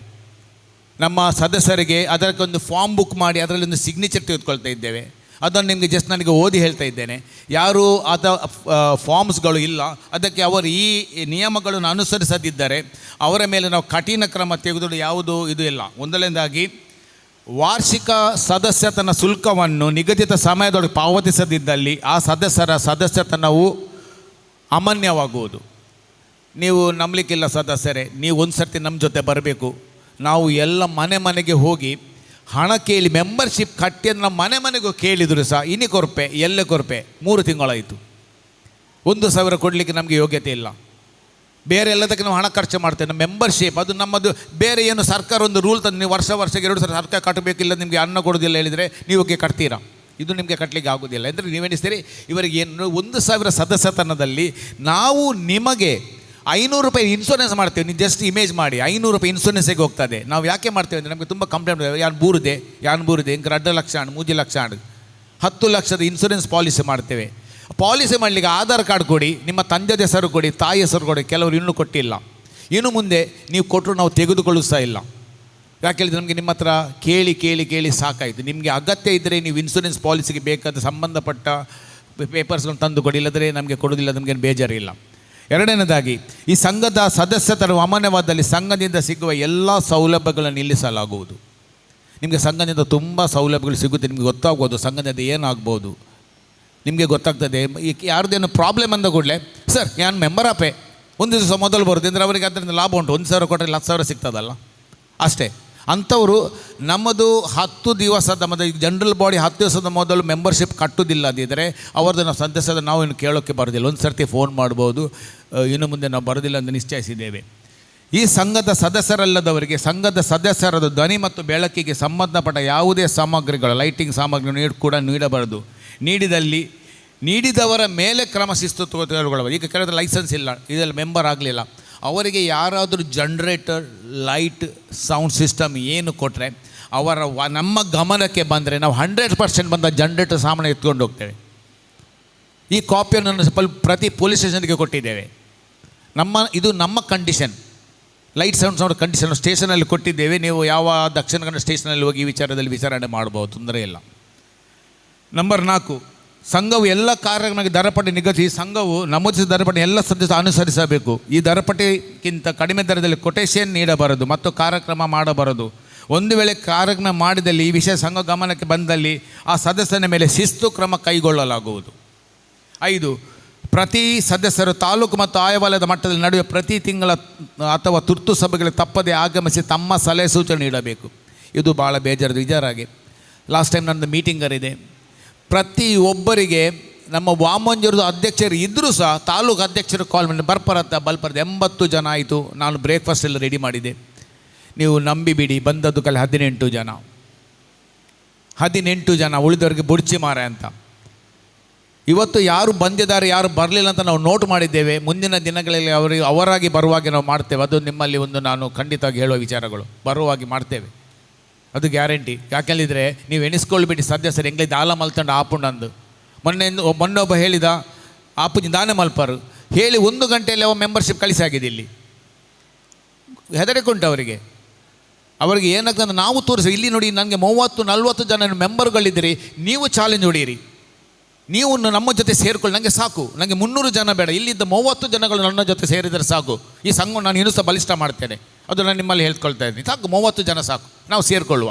ನಮ್ಮ ಸದಸ್ಯರಿಗೆ ಅದಕ್ಕೊಂದು ಫಾರ್ಮ್ ಬುಕ್ ಮಾಡಿ ಅದರಲ್ಲಿ ಒಂದು ಸಿಗ್ನೇಚರ್ ತೆಗೆದುಕೊಳ್ತಾ ಇದ್ದೇವೆ. ಅದನ್ನು ನಿಮಗೆ ಜಸ್ಟ್ ನನಗೆ ಓದಿ ಹೇಳ್ತಾ ಇದ್ದೇನೆ. ಯಾರು ಫಾರ್ಮ್ಸ್ಗಳು ಇಲ್ಲ, ಅದಕ್ಕೆ ಅವರು ಈ ನಿಯಮಗಳನ್ನು ಅನುಸರಿಸದಿದ್ದರೆ ಅವರ ಮೇಲೆ ನಾವು ಕಠಿಣ ಕ್ರಮ ತೆಗೆದು ಯಾವುದು ಇದು ಇಲ್ಲ. ಒಂದನೇದಾಗಿ, ವಾರ್ಷಿಕ ಸದಸ್ಯತನ ಶುಲ್ಕವನ್ನು ನಿಗದಿತ ಸಮಯದೊಳಗೆ ಪಾವತಿಸದಿದ್ದಲ್ಲಿ ಆ ಸದಸ್ಯರ ಸದಸ್ಯತನವು ಅಮಾನ್ಯವಾಗುವುದು. ನೀವು ನಂಬಲಿಕ್ಕಿಲ್ಲ ಸದಸ್ಯರೇ, ನೀವು ಒಂದು ಸರ್ತಿ ನಮ್ಮ ಜೊತೆ ಬರಬೇಕು. ನಾವು ಎಲ್ಲ ಮನೆಗೆ ಹೋಗಿ ಹಣ ಕೇಳಿ ಮೆಂಬರ್ಶಿಪ್ ಕಟ್ಟಿ ಅಂತ ನಮ್ಮ ಮನೆಗೂ ಕೇಳಿದರು ಸಹ ಇನಿ ಕೊರಪೆ ಎಲ್ಲೇ ಕೊರಪೆ 3 ತಿಂಗಳಾಯಿತು. 1,000 ಕೊಡಲಿಕ್ಕೆ ನಮಗೆ ಯೋಗ್ಯತೆ ಇಲ್ಲ. ಬೇರೆ ಎಲ್ಲದಕ್ಕೆ ನಾವು ಹಣ ಖರ್ಚು ಮಾಡ್ತೇವೆ. ನಮ್ಮ ಮೆಂಬರ್ಶಿಪ್ ಅದು ನಮ್ಮದು. ಬೇರೆ ಏನು ಸರ್ಕಾರ ಒಂದು ರೂಲ್ ತಂದು ನೀವು ವರ್ಷಕ್ಕೆ 2 ಸಲ ಸರ್ಕಾರ ಕಟ್ಟಬೇಕಿಲ್ಲ, ನಿಮಗೆ ಅನ್ನ ಕೊಡೋದಿಲ್ಲ ಹೇಳಿದರೆ ನೀವು ಕಟ್ತೀರಾ? ಇದು ನಿಮಗೆ ಕಟ್ಟಲಿಕ್ಕೆ ಆಗೋದಿಲ್ಲ. ಅಂದರೆ ನೀವೇನಿಸ್ತೀರಿ, ಇವರಿಗೆ ಏನು 1,000 ಸದಸ್ಯತನದಲ್ಲಿ ನಾವು ನಿಮಗೆ 500 ರೂಪಾಯಿ ಇನ್ಶೂರೆನ್ಸ್ ಮಾಡ್ತೇವೆ. ನೀವು ಜಸ್ಟ್ ಇಮೇಜ್ ಮಾಡಿ, 500 ರೂಪಾಯಿ ಇನ್ಶೂರೆನ್ಸಿಗೆ ಹೋಗ್ತದೆ. ನಾವು ಯಾಕೆ ಮಾಡ್ತೇವೆ ಅಂದರೆ ನಮಗೆ ತುಂಬ ಕಂಪ್ಲೇಂಟ್ ಯಾನು ಬೂರಿದೆ ಇಂಕ 2 ಲಕ್ಷ 3 ಲಕ್ಷ 10 ಲಕ್ಷದ ಇನ್ಶೂರೆನ್ಸ್ ಪಾಲಿಸಿ ಮಾಡ್ತೇವೆ. ಪಾಲಿಸಿ ಮಾಡಲಿಕ್ಕೆ ಆಧಾರ್ ಕಾರ್ಡ್ ಕೊಡಿ, ನಿಮ್ಮ ತಂದೆದ ಹೆಸರು ಕೊಡಿ, ತಾಯಿ ಹೆಸರು ಕೊಡಿ. ಕೆಲವರು ಇನ್ನೂ ಕೊಟ್ಟಿಲ್ಲ. ಇನ್ನು ಮುಂದೆ ನೀವು ಕೊಟ್ಟರು ನಾವು ತೆಗೆದುಕೊಳ್ಳೂ ಸಹ ಇಲ್ಲ. ಯಾಕೆ ಹೇಳಿದ್ರೆ ನಮಗೆ ನಿಮ್ಮ ಹತ್ರ ಕೇಳಿ ಸಾಕಾಯಿತು. ನಿಮಗೆ ಅಗತ್ಯ ಇದ್ದರೆ ನೀವು ಇನ್ಶೂರೆನ್ಸ್ ಪಾಲಿಸಿಗೆ ಬೇಕಾದ ಸಂಬಂಧಪಟ್ಟ ಪೇಪರ್ಸ್ಗಳನ್ನು ತಂದು ಕೊಡಿ, ಇಲ್ಲದ್ರೆ ನಮಗೆ ಕೊಡೋದಿಲ್ಲ, ನಮಗೇನು ಬೇಜಾರಿಲ್ಲ. ಎರಡನೇದಾಗಿ, ಈ ಸಂಘದ ಸದಸ್ಯತನ ಅಮಾನ್ಯವಾದಲ್ಲಿ ಸಂಘದಿಂದ ಸಿಗುವ ಎಲ್ಲ ಸೌಲಭ್ಯಗಳನ್ನು ನಿಲ್ಲಿಸಲಾಗುವುದು. ನಿಮಗೆ ಸಂಘದಿಂದ ತುಂಬ ಸೌಲಭ್ಯಗಳು ಸಿಗುತ್ತೆ, ನಿಮಗೆ ಗೊತ್ತಾಗ್ಬೋದು ಸಂಘದಿಂದ ಏನಾಗ್ಬೋದು, ನಿಮಗೆ ಗೊತ್ತಾಗ್ತದೆ. ಈ ಯಾರ್ದೇನು ಪ್ರಾಬ್ಲಮ್ ಅಂದ ಕೂಡಲೇ ಸರ್ ನಾನು ಮೆಂಬರ್ ಆಪೆ, ಒಂದು ದಿವಸ ಮೊದಲು ಬರುತ್ತೆ ಅಂದರೆ ಅವರಿಗೆ ಅದರಿಂದ ಲಾಭ ಉಂಟು. 1,000 ಕೊಟ್ಟರೆ 10,000 ಸಿಗ್ತದಲ್ಲ, ಅಷ್ಟೇ. ಅಂಥವರು ನಮ್ಮದು 10 ದಿವಸದ ಜನರಲ್ ಬಾಡಿ 10 ದಿವಸದ ಮೊದಲು ಮೆಂಬರ್ಶಿಪ್ ಕಟ್ಟುವುದಿಲ್ಲ ಅಂದಿದ್ದರೆ ಅವರದ್ದು ನಾವು ಸದಸ್ಯದ ನಾವು ಇನ್ನು ಕೇಳೋಕ್ಕೆ ಬರೋದಿಲ್ಲ. ಒಂದು ಸರ್ತಿ ಫೋನ್ ಮಾಡ್ಬೋದು, ಇನ್ನು ಮುಂದೆ ನಾವು ಬರೋದಿಲ್ಲ ಅಂತ ನಿಶ್ಚಯಿಸಿದ್ದೇವೆ. ಈ ಸಂಘದ ಸದಸ್ಯರಲ್ಲದವರಿಗೆ ಸಂಘದ ಸದಸ್ಯರದ ಧ್ವನಿ ಮತ್ತು ಬೆಳಕಿಗೆ ಸಂಬಂಧಪಟ್ಟ ಯಾವುದೇ ಸಾಮಗ್ರಿಗಳು, ಲೈಟಿಂಗ್ ಸಾಮಗ್ರಿ ಕೂಡ ನೀಡಬಾರದು. ನೀಡಿದವರ ಮೇಲೆ ಕ್ರಮ ಶಿಸ್ತು ತೆಗೆದುಕೊಳ್ಳಬಹುದು. ಈಗ ಕೆಲವರ ಲೈಸೆನ್ಸ್ ಇಲ್ಲ, ಇದರಲ್ಲಿ ಮೆಂಬರ್ ಆಗಲಿಲ್ಲ, ಅವರಿಗೆ ಯಾರಾದರೂ ಜನ್ರೇಟರ್, ಲೈಟ್, ಸೌಂಡ್ ಸಿಸ್ಟಮ್ ಏನು ಕೊಟ್ಟರೆ ನಮ್ಮ ಗಮನಕ್ಕೆ ಬಂದರೆ ನಾವು 100% ಬಂದ ಜನ್ರೇಟರ್ ಸಾಮಾನು ಎತ್ಕೊಂಡು ಹೋಗ್ತೇವೆ. ಈ ಕಾಪಿಯನ್ನು ಪ್ರತಿ ಪೊಲೀಸ್ ಸ್ಟೇಷನ್ಗೆ ಕೊಟ್ಟಿದ್ದೇವೆ. ಇದು ನಮ್ಮ ಕಂಡೀಷನ್. ಲೈಟ್ ಸೌಂಡ್ ಕಂಡೀಷನ್ ಸ್ಟೇಷನಲ್ಲಿ ಕೊಟ್ಟಿದ್ದೇವೆ. ನೀವು ಯಾವ ದಕ್ಷಿಣ ಕನ್ನಡ ಸ್ಟೇಷನಲ್ಲಿ ಹೋಗಿ ಈ ವಿಚಾರದಲ್ಲಿ ವಿಚಾರಣೆ ಮಾಡ್ಬೋದು, ತೊಂದರೆ ಇಲ್ಲ. ನಂಬರ್ 4, ಸಂಘವು ಎಲ್ಲ ಕಾರ್ಯಕ್ರಮಕ್ಕೆ ದರಪಟ್ಟಿ ನಿಗದಿ. ಸಂಘವು ನಮೂದಿಸಿದ ದರಪಟ್ಟಿ ಎಲ್ಲ ಸದಸ್ಯರು ಅನುಸರಿಸಬೇಕು. ಈ ದರಪಟ್ಟಿಗಿಂತ ಕಡಿಮೆ ದರದಲ್ಲಿ ಕೊಟೇಶನ್ ನೀಡಬಾರದು ಮತ್ತು ಕಾರ್ಯಕ್ರಮ ಮಾಡಬಾರದು. ಒಂದು ವೇಳೆ ಕಾರ್ಯಕ್ರಮ ಮಾಡಿದಲ್ಲಿ ಈ ವಿಷಯ ಸಂಘ ಗಮನಕ್ಕೆ ಬಂದಲ್ಲಿ ಆ ಸದಸ್ಯನ ಮೇಲೆ ಶಿಸ್ತು ಕ್ರಮ ಕೈಗೊಳ್ಳಲಾಗುವುದು. 5, ಪ್ರತಿ ಸದಸ್ಯರು ತಾಲೂಕು ಮತ್ತು ಆಯಾ ಮಟ್ಟದಲ್ಲಿ ನಡುವೆ ಪ್ರತಿ ತಿಂಗಳ ಅಥವಾ ತುರ್ತು ಸಭೆಗಳಿಗೆ ತಪ್ಪದೇ ಆಗಮಿಸಿ ತಮ್ಮ ಸಲಹೆ ಸೂಚನೆ ನೀಡಬೇಕು. ಇದು ಭಾಳ ಬೇಜಾರದ ವಿಚಾರಾಗಿ ಲಾಸ್ಟ್ ಟೈಮ್ ನನ್ನದು ಮೀಟಿಂಗ್ ಇದೆ. ಪ್ರತಿಯೊಬ್ಬರಿಗೆ ನಮ್ಮ ವಾಮಂಜೂರದ ಅಧ್ಯಕ್ಷರು ಇದ್ದರೂ ಸಹ ತಾಲೂಕು ಅಧ್ಯಕ್ಷರು ಕಾಲ್ ಮಾಡಿ ಬಲ್ಪರದ್ದು 80 ಜನ ಆಯಿತು. ನಾನು ಬ್ರೇಕ್ಫಾಸ್ಟ್ ಎಲ್ಲ ರೆಡಿ ಮಾಡಿದೆ. ನೀವು ನಂಬಿಬಿಡಿ, ಬಂದದ್ದು 18 ಜನ, ಉಳಿದವರಿಗೆ ಬುಡ್ಚಿ ಮಾರ ಅಂತ. ಇವತ್ತು ಯಾರು ಬಂದಿದ್ದಾರೆ ಯಾರು ಬರಲಿಲ್ಲ ಅಂತ ನಾವು ನೋಟ್ ಮಾಡಿದ್ದೇವೆ. ಮುಂದಿನ ದಿನಗಳಲ್ಲಿ ಅವರಾಗಿ ಬರುವಾಗಿ ನಾವು ಮಾಡ್ತೇವೆ. ಅದು ನಿಮ್ಮಲ್ಲಿ ಒಂದು ನಾನು ಖಂಡಿತವಾಗಿ ಹೇಳುವ ವಿಚಾರಗಳು, ಬರುವಾಗಿ ಮಾಡ್ತೇವೆ, ಅದು ಗ್ಯಾರಂಟಿ. ಯಾಕೆಂದರೆ ನೀವು ಎಣಿಸ್ಕೊಳ್ಬಿಟ್ಟು ಸದಸ್ಯರು ಎಂಗ್ಲೈದು ಆಲ ಮಲ್ತಂಡು ಆಪುಂಡು ಮೊನ್ನೆ ಒಬ್ಬ ಹೇಳಿದ ಆಪುಜಿ ದಾನೆ ಮಲ್ಪರು ಹೇಳಿ 1 ಗಂಟೆಯಲ್ಲಿ ಅವ ಮೆಂಬರ್ಶಿಪ್ ಕಳಿಸಾಗಿದೆ. ಇಲ್ಲಿ ಹೆದರಿಕೊಂಟು ಅವರಿಗೆ ಏನಾಗ್ತದೆ ನಾವು ತೋರಿಸಿ. ಇಲ್ಲಿ ನೋಡಿ, ನನಗೆ 30-40 ಜನ ಮೆಂಬರ್ಗಳಿದ್ದೀರಿ, ನೀವು ಚಾಲೆಂಜ್ ಹೊಡೀರಿ, ನೀವು ನಮ್ಮ ಜೊತೆ ಸೇರಿಕೊಳ್ಳಿ, ನನಗೆ ಸಾಕು, ನನಗೆ 300 ಜನ ಬೇಡ, ಇಲ್ಲಿದ್ದ 30 ಜನಗಳು ನನ್ನ ಜೊತೆ ಸೇರಿದರೆ ಸಾಕು, ಈ ಸಂಘ ನಾನು ಇನ್ನೂ ಸಹ ಬಲಿಷ್ಠ ಮಾಡ್ತೇನೆ. ಅದು ನಾನು ನಿಮ್ಮಲ್ಲಿ ಹೇಳ್ಕೊಳ್ತಾ ಇದ್ದೀನಿ. ಸಾಕು, 30 ಜನ ಸಾಕು, ನಾವು ಸೇರಿಕೊಳ್ಳುವ.